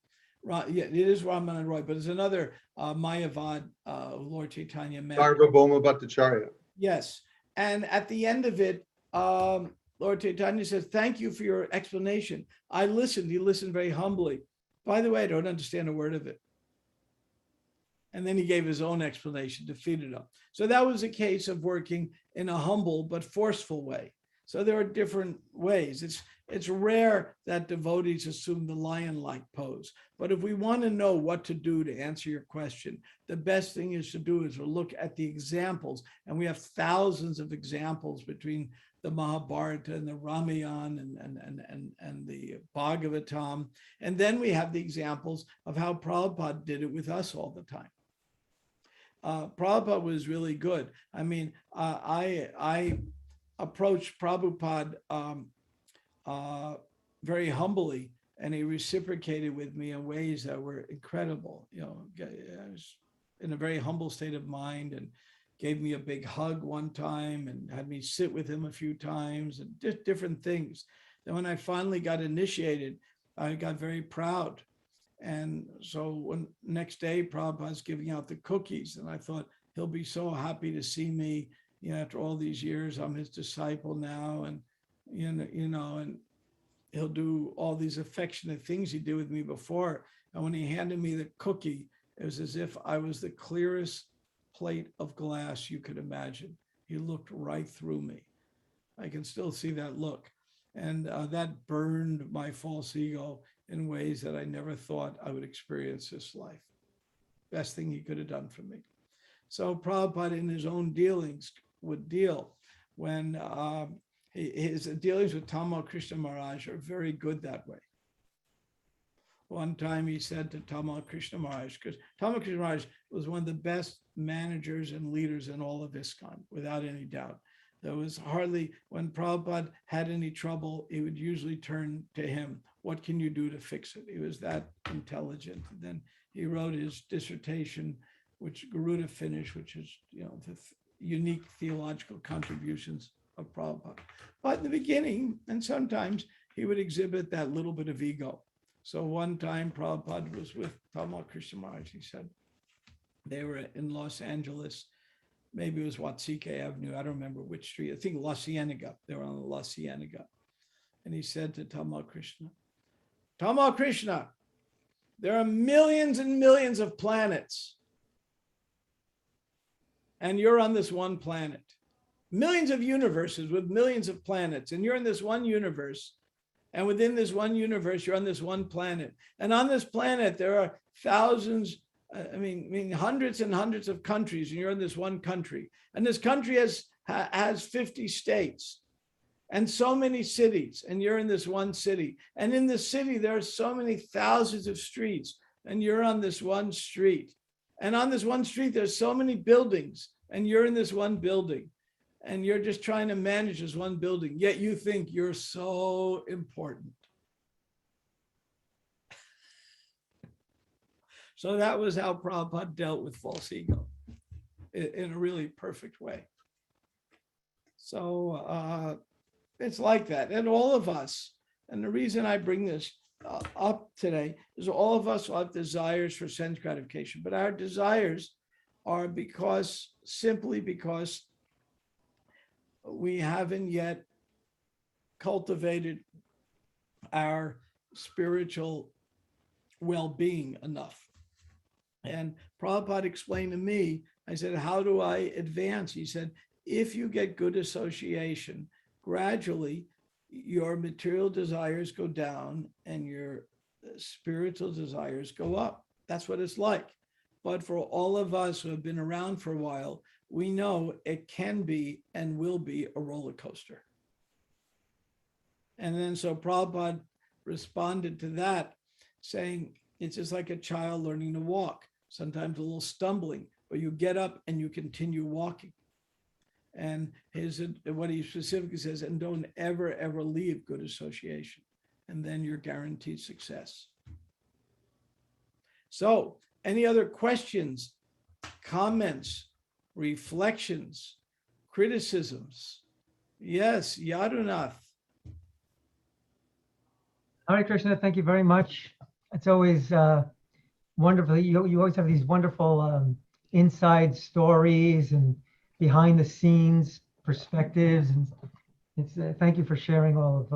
Yeah, it is Ramananda Roy, but there's another Mayavad Lord Chaitanya met. Sarvabhauma Bhattacharya. Yes, and at the end of it, Lord Chaitanya says, "Thank you for your explanation. I listened." He listened very humbly. By the way, I don't understand a word of it. And then he gave his own explanation, defeated him. So that was a case of working in a humble but forceful way. So there are different ways. It's rare that devotees assume the lion-like pose. But if we want to know what to do to answer your question, the best thing is to do is to look at the examples. And we have thousands of examples between the Mahabharata and the Ramayana and the Bhagavatam. And then we have the examples of how Prabhupada did it with us all the time. Prabhupada was really good. I mean, I approached Prabhupada very humbly, and he reciprocated with me in ways that were incredible. I was in a very humble state of mind, and gave me a big hug one time and had me sit with him a few times, and just different things. Then when I finally got initiated, I got very proud. And so when next day Prabhupada's giving out the cookies, and I thought, he'll be so happy to see me, after all these years, I'm his disciple now, and and he'll do all these affectionate things he did with me before. And when he handed me the cookie, it was as if I was the clearest plate of glass you could imagine. He looked right through me. I can still see that look. And that burned my false ego in ways that I never thought I would experience this life. Best thing he could have done for me. So Prabhupada in his own dealings would deal when his dealings with Tamal Krishna Maharaj are very good that way. One time he said to Tamal Krishna Maharaj, because Tamal Krishna Maharaj was one of the best managers and leaders in all of ISKCON, without any doubt. There was hardly, when Prabhupada had any trouble, he would usually turn to him. What can you do to fix it? He was that intelligent. And then he wrote his dissertation, which Garuda finished, which is, the unique theological contributions of Prabhupada. But in the beginning, and sometimes he would exhibit that little bit of ego. So one time Prabhupada was with Tamal Krishna Maharaj. He said they were in Los Angeles. Maybe it was Watsike Avenue. I don't remember which street. I think La Cienega. They were on La Cienega. And he said to Tamal Krishna, there are millions and millions of planets. And you're on this one planet. Millions of universes with millions of planets. And you're in this one universe. And within this one universe, you're on this one planet. And on this planet, there are thousands, hundreds and hundreds of countries, and you're in this one country. And this country has 50 states and so many cities, and you're in this one city. And in the city, there are so many thousands of streets, and you're on this one street. And on this one street, there's so many buildings, and you're in this one building. And you're just trying to manage this one building, yet you think you're so important. So that was how Prabhupada dealt with false ego in a really perfect way. So it's like that. And all of us, and the reason I bring this up today is all of us will have desires for sense gratification, but our desires are simply because we haven't yet cultivated our spiritual well-being enough. And Prabhupada explained to me, I said, how do I advance? He said, if you get good association, gradually your material desires go down and your spiritual desires go up. That's what it's like. But for all of us who have been around for a while, we know it can be and will be a roller coaster. And then so Prabhupada responded to that, saying, it's just like a child learning to walk, sometimes a little stumbling, but you get up and you continue walking. And what he specifically says, and don't ever, ever leave good association. And then you're guaranteed success. So any other questions, comments, reflections, criticisms? Yes, Yadunath. Hare Krishna, thank you very much. It's always wonderful. You always have these wonderful inside stories and behind the scenes perspectives, and it's thank you for sharing all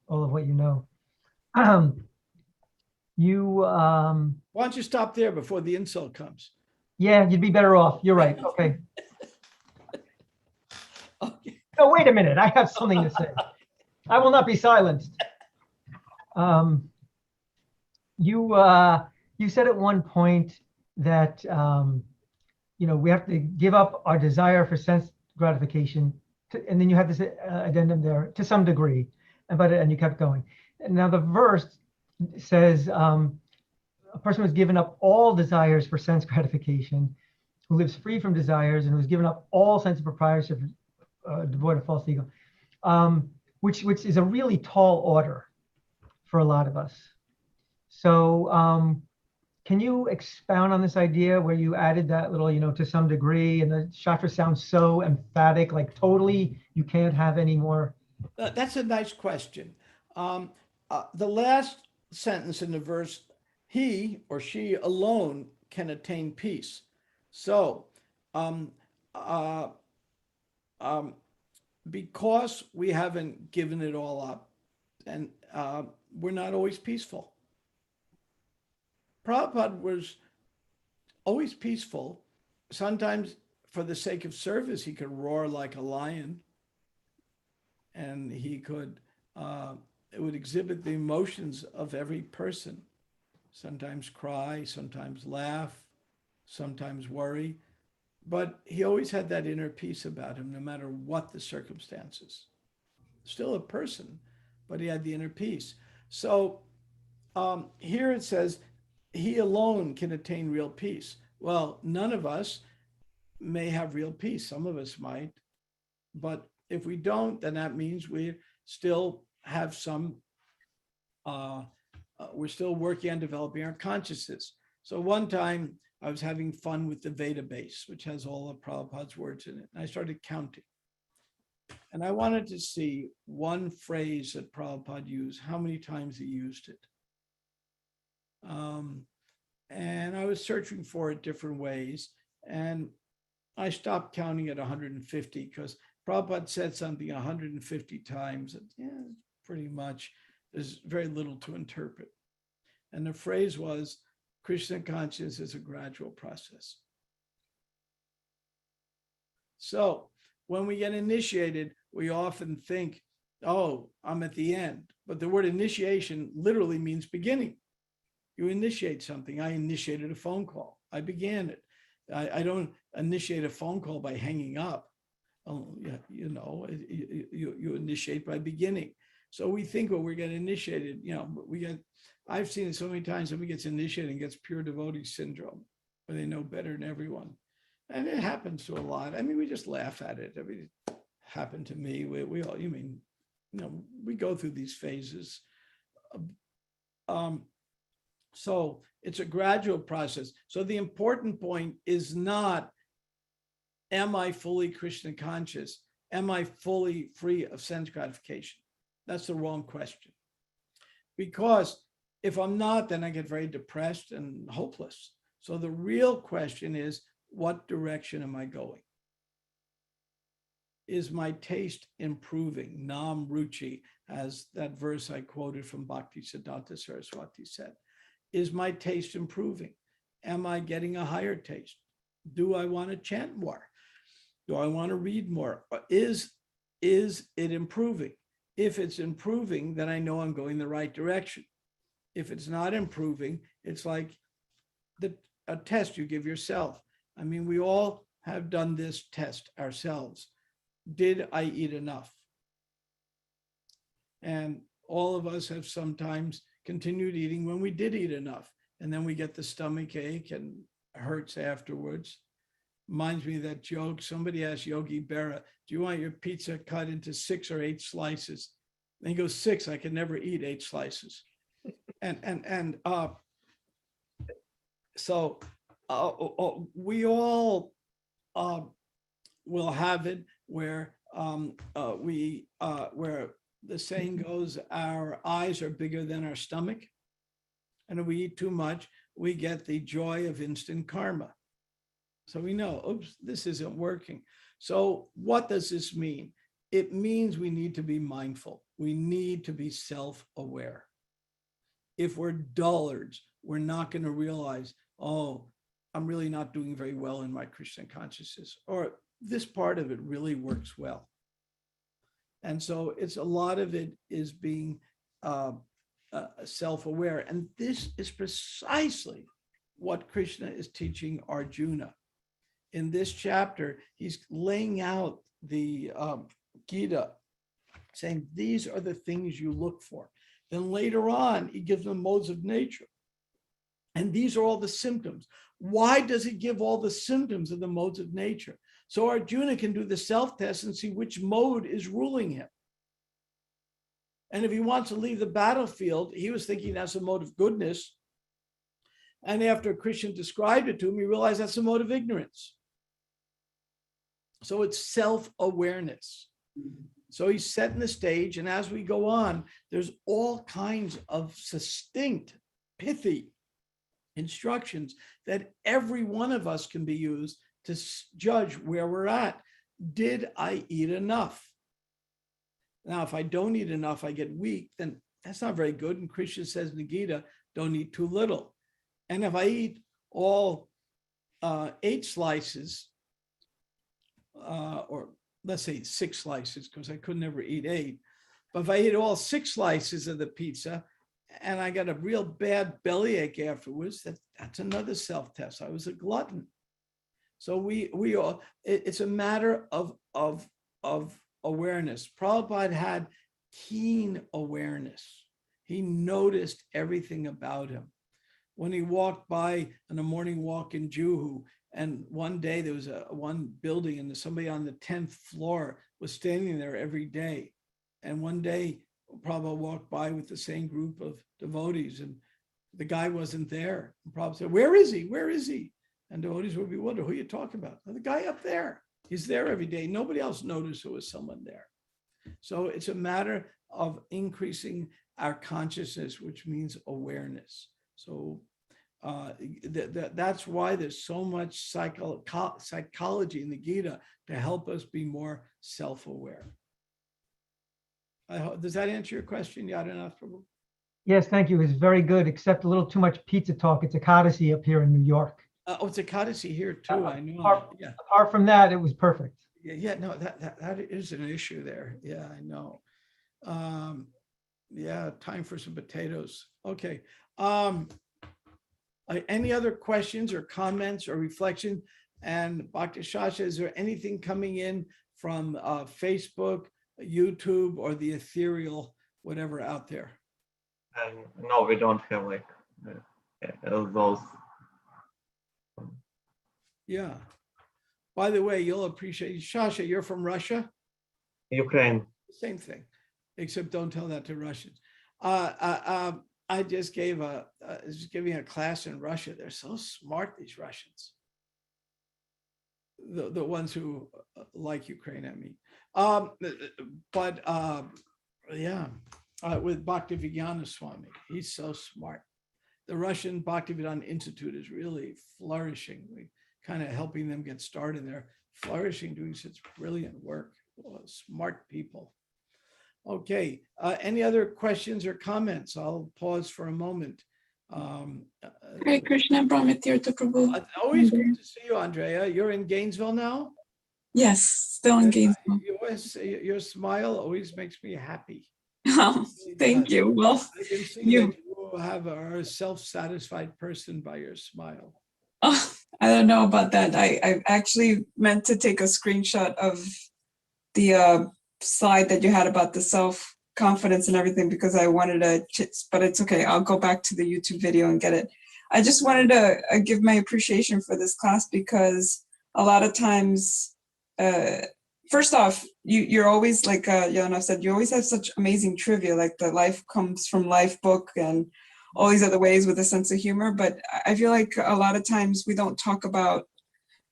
of what you know. Why don't you stop there before the insult comes? Yeah, you'd be better off. You're right. Okay. Okay. No, wait a minute. I have something to say. I will not be silenced. You said at one point that we have to give up our desire for sense gratification, and then you had this addendum there to some degree, and you kept going. And now the verse says a person who's given up all desires for sense gratification, who lives free from desires, and who's given up all sense of proprietorship, devoid of false ego, which is a really tall order for a lot of us. So can you expound on this idea where you added that little, to some degree, and the shastra sounds so emphatic, like totally you can't have any more? That's a nice question. The last sentence in the verse, he or she alone can attain peace. So because we haven't given it all up, and we're not always peaceful. Prabhupada was always peaceful. Sometimes for the sake of service, he could roar like a lion, and he could, it would exhibit the emotions of every person. Sometimes cry, sometimes laugh, sometimes worry, but he always had that inner peace about him, no matter what the circumstances. Still a person, but he had the inner peace. So here it says, he alone can attain real peace. Well, none of us may have real peace. Some of us might, but if we don't, then that means we still have some, we're still working on developing our consciousness. So one time I was having fun with the Veda base, which has all of Prabhupada's words in it. And I started counting. And I wanted to see one phrase that Prabhupada used, how many times he used it. And I was searching for it different ways. And I stopped counting at 150 because Prabhupada said something 150 times. And yeah, pretty much, there's very little to interpret. And the phrase was, Krishna consciousness is a gradual process. So when we get initiated, we often think, oh, I'm at the end. But the word initiation literally means beginning. You initiate something. I initiated a phone call. I began it. I don't initiate a phone call by hanging up. Oh, yeah, you know, you initiate by beginning. So we think, well, we're getting initiated. You know, I've seen it so many times. Somebody gets initiated and gets pure devotee syndrome, where they know better than everyone. And it happens to a lot. I mean, we just laugh at it. I mean, it happened to me. We all, we go through these phases. So it's a gradual process. So the important point is not, am I fully Krishna conscious? Am I fully free of sense gratification? That's the wrong question. Because if I'm not, then I get very depressed and hopeless. So the real question is, what direction am I going? Is my taste improving? Nam ruchi, as that verse I quoted from Bhakti Siddhanta Saraswati said. Is my taste improving? Am I getting a higher taste? Do I want to chant more? Do I want to read more? Is it improving? If it's improving, then I know I'm going the right direction. If it's not improving, it's like a test you give yourself. I mean, we all have done this test ourselves. Did I eat enough? And all of us have sometimes continued eating when we did eat enough. And then we get the stomach ache and hurts afterwards. Reminds me of that joke. Somebody asked Yogi Berra, do you want your pizza cut into 6 or 8 slices? And he goes, 6, I can never eat 8 slices. So we all will have it where where the saying goes, our eyes are bigger than our stomach. And if we eat too much, we get the joy of instant karma. So we know, oops, this isn't working. So what does this mean? It means we need to be mindful. We need to be self-aware. If we're dullards, we're not going to realize, oh, I'm really not doing very well in my Krishna consciousness, or this part of it really works well. And so it's a lot of it is being self-aware. And this is precisely what Krishna is teaching Arjuna. In this chapter, he's laying out the Gita, saying, these are the things you look for. Then later on, he gives them modes of nature. And these are all the symptoms. Why does he give all the symptoms of the modes of nature? So Arjuna can do the self-test and see which mode is ruling him. And if he wants to leave the battlefield, he was thinking that's a mode of goodness. And after Krishna described it to him, he realized that's a mode of ignorance. So it's self-awareness. So he's setting the stage. And as we go on, there's all kinds of succinct, pithy instructions that every one of us can be used to judge where we're at. Did I eat enough? Now, if I don't eat enough, I get weak, then that's not very good. And Krishna says in the Gita, don't eat too little. And if I eat all 8 slices, or let's say 6 slices, because I could never eat 8. But if I eat all 6 slices of the pizza and I got a real bad bellyache afterwards, that's another self-test. I was a glutton. So we all, it's a matter of awareness. Prabhupada had keen awareness. He noticed everything about him. When he walked by on a morning walk in Juhu, and one day there was one building and somebody on the 10th floor was standing there every day. And one day Prabhupada walked by with the same group of devotees and the guy wasn't there. And Prabhupada said, where is he? Where is he? And devotees would be wondering, who are you talking about? The guy up there. He's there every day. Nobody else noticed there was someone there. So it's a matter of increasing our consciousness, which means awareness. So that's why there's so much psychology in the Gita to help us be more self-aware. Does that answer your question, Yadanath Prabhu? Yes, thank you. It's very good, except a little too much pizza talk. It's a Ekadasi up here in New York. Oh, it's a Ekadasi here too, I know. Yeah. Apart from that, it was perfect. Yeah, no, that is an issue there. Yeah, I know. Yeah, time for some potatoes. Okay. Any other questions or comments or reflection? And Dr. Shasha, is there anything coming in from Facebook, YouTube, or the ethereal, whatever out there? No, we don't have like those. Yeah. By the way, you'll appreciate, Shasha, you're from Russia? Ukraine. Same thing, except don't tell that to Russians. I just gave giving a class in Russia. They're so smart, these Russians. The ones who like Ukraine, I mean. Yeah, with Bhaktivedanta Swami, he's so smart. The Russian Bhaktivedanta Institute is really flourishing. We kind of helping them get started. They're flourishing, doing such brilliant work. Oh, smart people. Okay, any other questions or comments? I'll pause for a moment. Hare Krishna, Brahmatirtha Prabhu. Always good to see you, Andrea. You're in Gainesville now? Yes, still in Gainesville. Your smile always makes me happy. Oh, thank you. Well, I can see you- that you are a self-satisfied person by your smile. oh, I don't know about that. I actually meant to take a screenshot of the slide that you had about the self-confidence and everything because I wanted to, but it's okay. I'll go back to the YouTube video and get it. I just wanted to give my appreciation for this class because a lot of times, first off, you're always like Yelena said, you always have such amazing trivia, like the Life Comes from Life book and all these other ways with a sense of humor. But I feel like a lot of times we don't talk about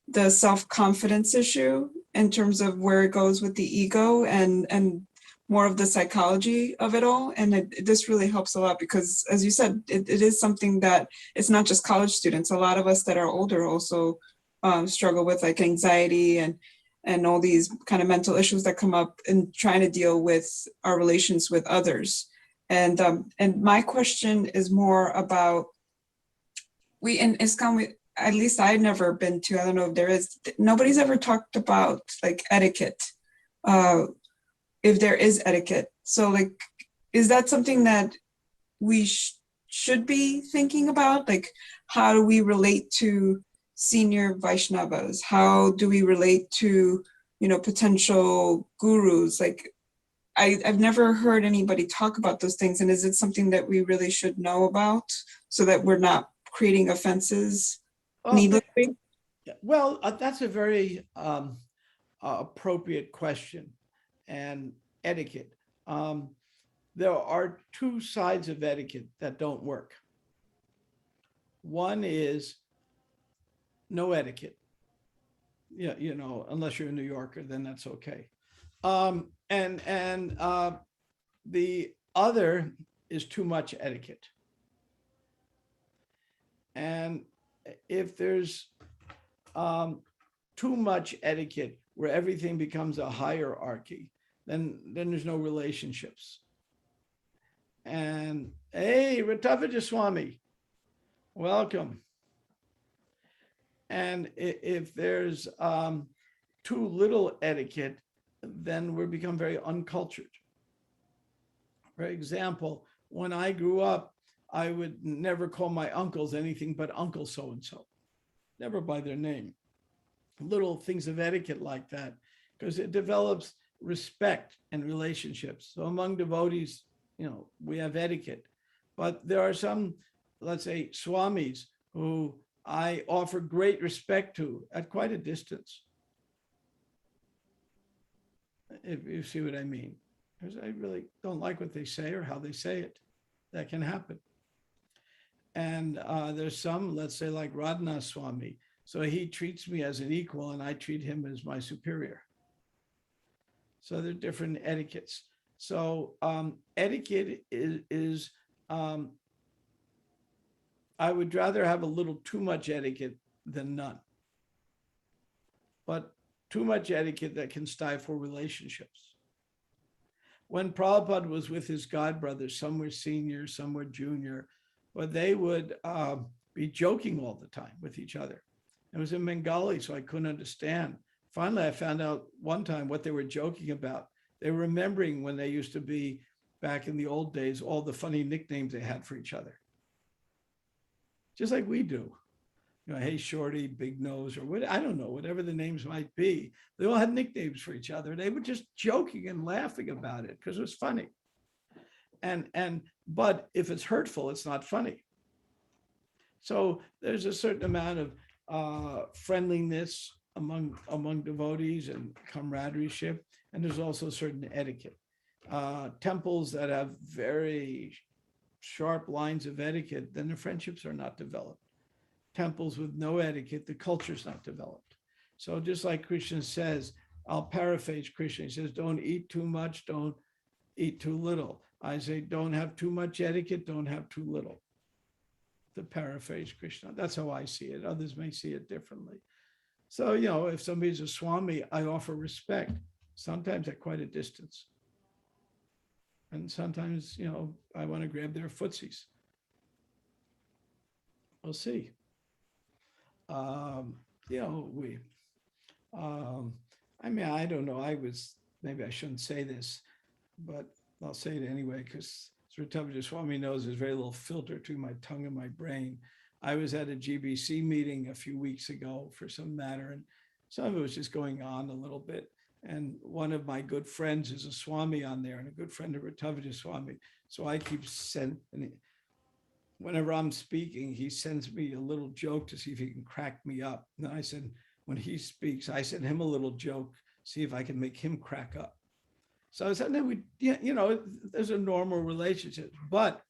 the self-confidence issue in terms of where it goes with the ego and more of the psychology of it all. And this really helps a lot because, as you said, it is something that it's not just college students. A lot of us that are older also struggle with like anxiety and all these kind of mental issues that come up in trying to deal with our relations with others. And my question is more about, in ISKCON, at least I've never been to, I don't know if there is, nobody's ever talked about like etiquette, if there is etiquette. So like, is that something that we should be thinking about? Like, how do we relate to senior Vaishnavas? How do we relate to, potential gurus? Like, I've never heard anybody talk about those things. And is it something that we really should know about so that we're not creating offenses needlessly? Well, that's a very appropriate question. And etiquette. There are two sides of etiquette that don't work. One is no etiquette. Yeah, unless you're a New Yorker, then that's okay. And the other is too much etiquette. And if there's too much etiquette where everything becomes a hierarchy, then there's no relationships. And hey, Ratavaja Swami, welcome. And if there's too little etiquette, then we become very uncultured. For example, when I grew up, I would never call my uncles anything but Uncle so-and-so, never by their name. Little things of etiquette like that, because it develops respect and relationships. So among devotees, we have etiquette. But there are some, let's say, swamis who I offer great respect to at quite a distance. If you see what I mean, because I really don't like what they say or how they say it. That can happen. And there's some, let's say, like Radhanath Swami. So he treats me as an equal and I treat him as my superior. So there are different etiquettes. So etiquette is I would rather have a little too much etiquette than none. But too much etiquette that can stifle relationships. When Prabhupada was with his godbrothers, some were senior, some were junior, but they would be joking all the time with each other. It was in Bengali, so I couldn't understand. Finally, I found out one time what they were joking about. They were remembering when they used to be back in the old days, all the funny nicknames they had for each other. Just like we do. Hey, Shorty, Big Nose, or what, I don't know, whatever the names might be. They all had nicknames for each other. They were just joking and laughing about it because it was funny. But if it's hurtful, it's not funny. So there's a certain amount of friendliness among devotees and camaraderie, and there's also certain etiquette. Temples that have very sharp lines of etiquette, then the friendships are not developed. Temples with no etiquette, the culture's not developed. So just like Krishna says, I'll paraphrase Krishna. He says, don't eat too much, don't eat too little. I say, don't have too much etiquette, don't have too little. To paraphrase Krishna. That's how I see it. Others may see it differently. So, if somebody's a Swami, I offer respect, sometimes at quite a distance. And sometimes, I want to grab their footsies. We'll see. I don't know. Maybe I shouldn't say this, but I'll say it anyway, because Sritapaja Swami knows there's very little filter between my tongue and my brain. I was at a GBC meeting a few weeks ago for some matter, and some of it was just going on a little bit. And one of my good friends is a Swami on there and a good friend of Sritapaja Swami. So I keep sending, whenever I'm speaking, he sends me a little joke to see if he can crack me up. And I said, when he speaks, I send him a little joke, see if I can make him crack up. So I said, there's a normal relationship. But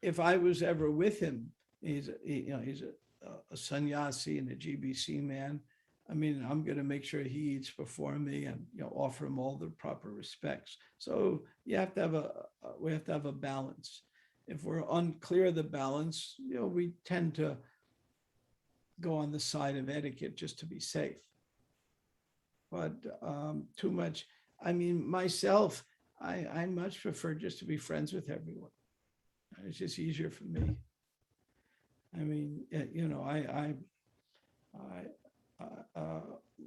if I was ever with him, he's a sannyasi and a GBC man. I'm going to make sure he eats before me and offer him all the proper respects. So we have to have a balance. If we're unclear of the balance, we tend to go on the side of etiquette just to be safe. But too much, myself, I much prefer just to be friends with everyone. It's just easier for me.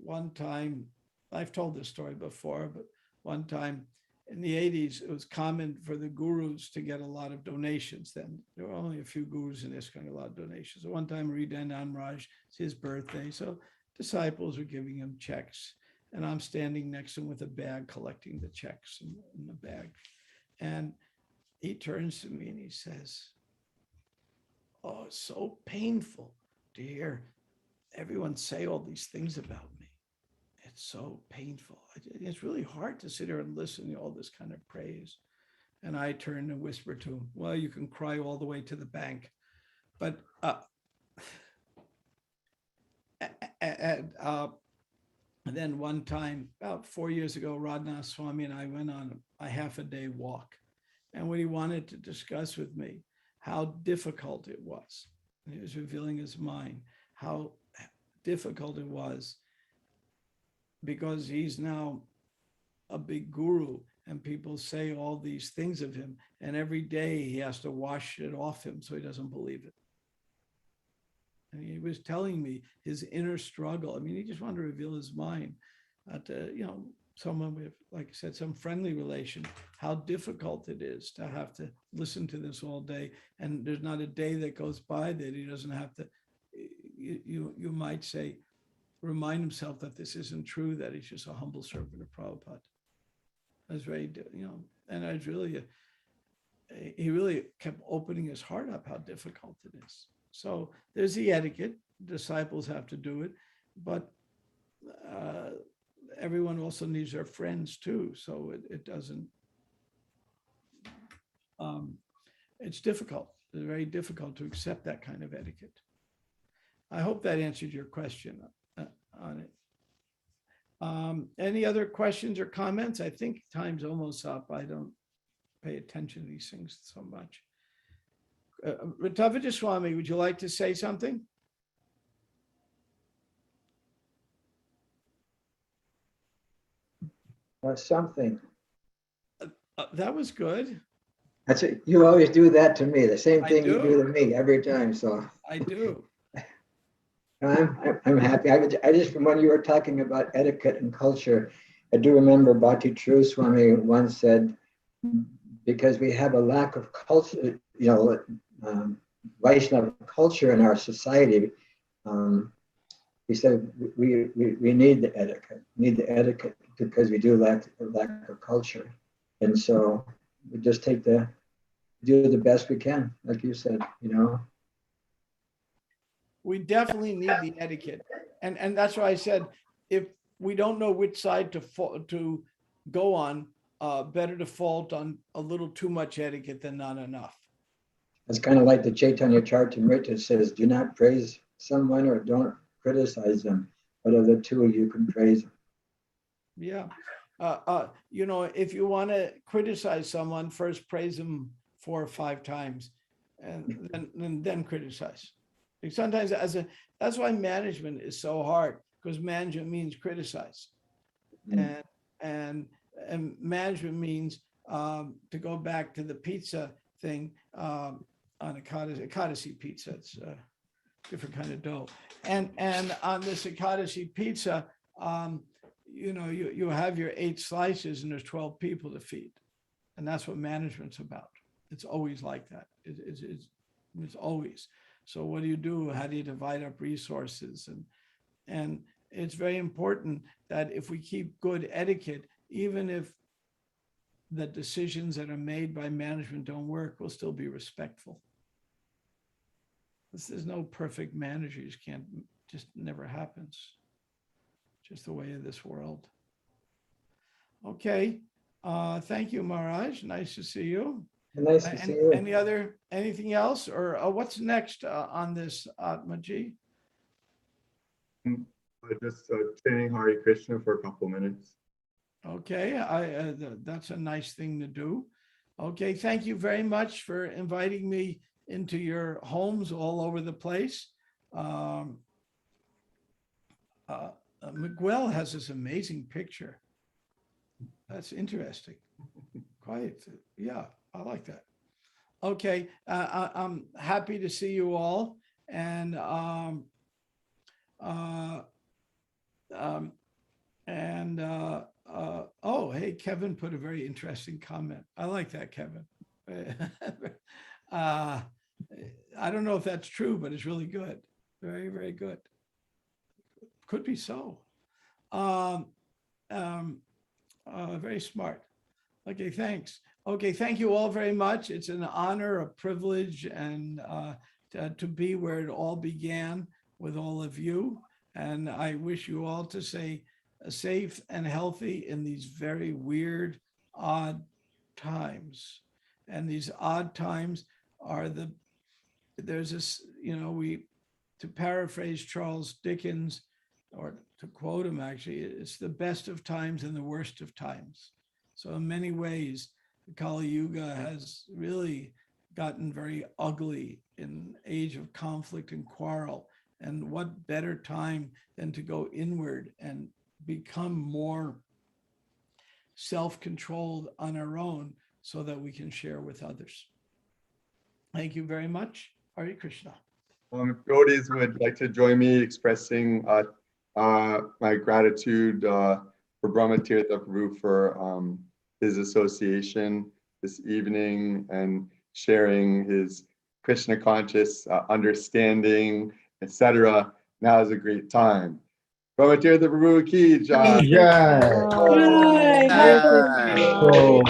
One time, I've told this story before, but one time in the 80s, it was common for the gurus to get a lot of donations. Then there were only a few gurus in ISKCON, a lot of donations. One time, Hridayanand Raj, it's his birthday, so disciples were giving him checks, and I'm standing next to him with a bag collecting the checks in the bag. And he turns to me and he says, "Oh, it's so painful to hear everyone say all these things about me. It's so painful. It's really hard to sit here and listen to all this kind of praise." And I turned and whispered to him, "Well, you can cry all the way to the bank." But and then one time, about 4 years ago, Radhanath Swami and I went on a half a day walk. And what he wanted to discuss with me, how difficult it was. And he was revealing his mind, how difficult it was, because he's now a big guru and people say all these things of him, and every day he has to wash it off him so he doesn't believe it. And he was telling me his inner struggle. He just wanted to reveal his mind to, someone with, like I said, some friendly relation, how difficult it is to have to listen to this all day. And there's not a day that goes by that he doesn't have to, you might say, remind himself that this isn't true, that he's just a humble servant of Prabhupada. That's very, and I was really, he really kept opening his heart up how difficult it is. So there's the etiquette. Disciples have to do it, but everyone also needs their friends too. So it doesn't, it's difficult. It's very difficult to accept that kind of etiquette. I hope that answered your question on it. Any other questions or comments? I think time's almost up. I don't pay attention to these things so much. Ritavaja Swami, would you like to say something? Something. That was good. That's it. You always do that to me, the same I thing you do do. to me every time, so I do. I'm happy. I just, from when you were talking about etiquette and culture, I do remember Bhakti True Swami once said, because we have a lack of culture, Vaishnava culture in our society, he said we need the etiquette because we do lack of culture. And so we just do the best we can, like you said, We definitely need the etiquette. And that's why I said, if we don't know which side to go on, better to fault on a little too much etiquette than not enough. It's kind of like the Chaitanya Charitamrita says, do not praise someone or don't criticize them, but of the two, you can praise them. Yeah. If you want to criticize someone, first praise them 4 or 5 times and then criticize. Like sometimes that's why management is so hard, because management means criticize. And management means, to go back to the pizza thing, on Ekadasi pizza, it's a different kind of dough. And on this Ekadasi pizza, you have your 8 slices and there's 12 people to feed. And that's what management's about. It's always like that. It's always. So what do you do? How do you divide up resources? And it's very important that if we keep good etiquette, even if the decisions that are made by management don't work, we'll still be respectful. There's no perfect manager. You just never happens. Just the way of this world. Okay. Thank you, Maharaj. Nice to see you. Nice to see you. Anything else, or what's next on this, Atmaji? Just chanting Hare Krishna for a couple minutes. Okay, that's a nice thing to do. Okay, thank you very much for inviting me into your homes all over the place. Miguel has this amazing picture. That's interesting. Quite, yeah, I like that. Okay, I'm happy to see you all. And oh, hey, Kevin put a very interesting comment. I like that, Kevin. I don't know if that's true, but it's really good. Very, very good. Could be so. Very smart. Okay, thanks. Okay, thank you all very much. It's an honor, a privilege, and to be where it all began with all of you. And I wish you all to stay safe and healthy in these very weird, odd times. And these odd times are there's this, to paraphrase Charles Dickens, or to quote him actually, it's the best of times and the worst of times. So in many ways, the Kali Yuga has really gotten very ugly in age of conflict and quarrel. And what better time than to go inward and become more self-controlled on our own so that we can share with others. Thank you very much. Hare Krishna. If devotees would like to join me expressing my gratitude for Brahmatirtha Prabhu for his association this evening and sharing his Krishna conscious understanding, etc. Now is a great time. Brahmatirtha Prabhu ki jai. Jai. Right. Oh.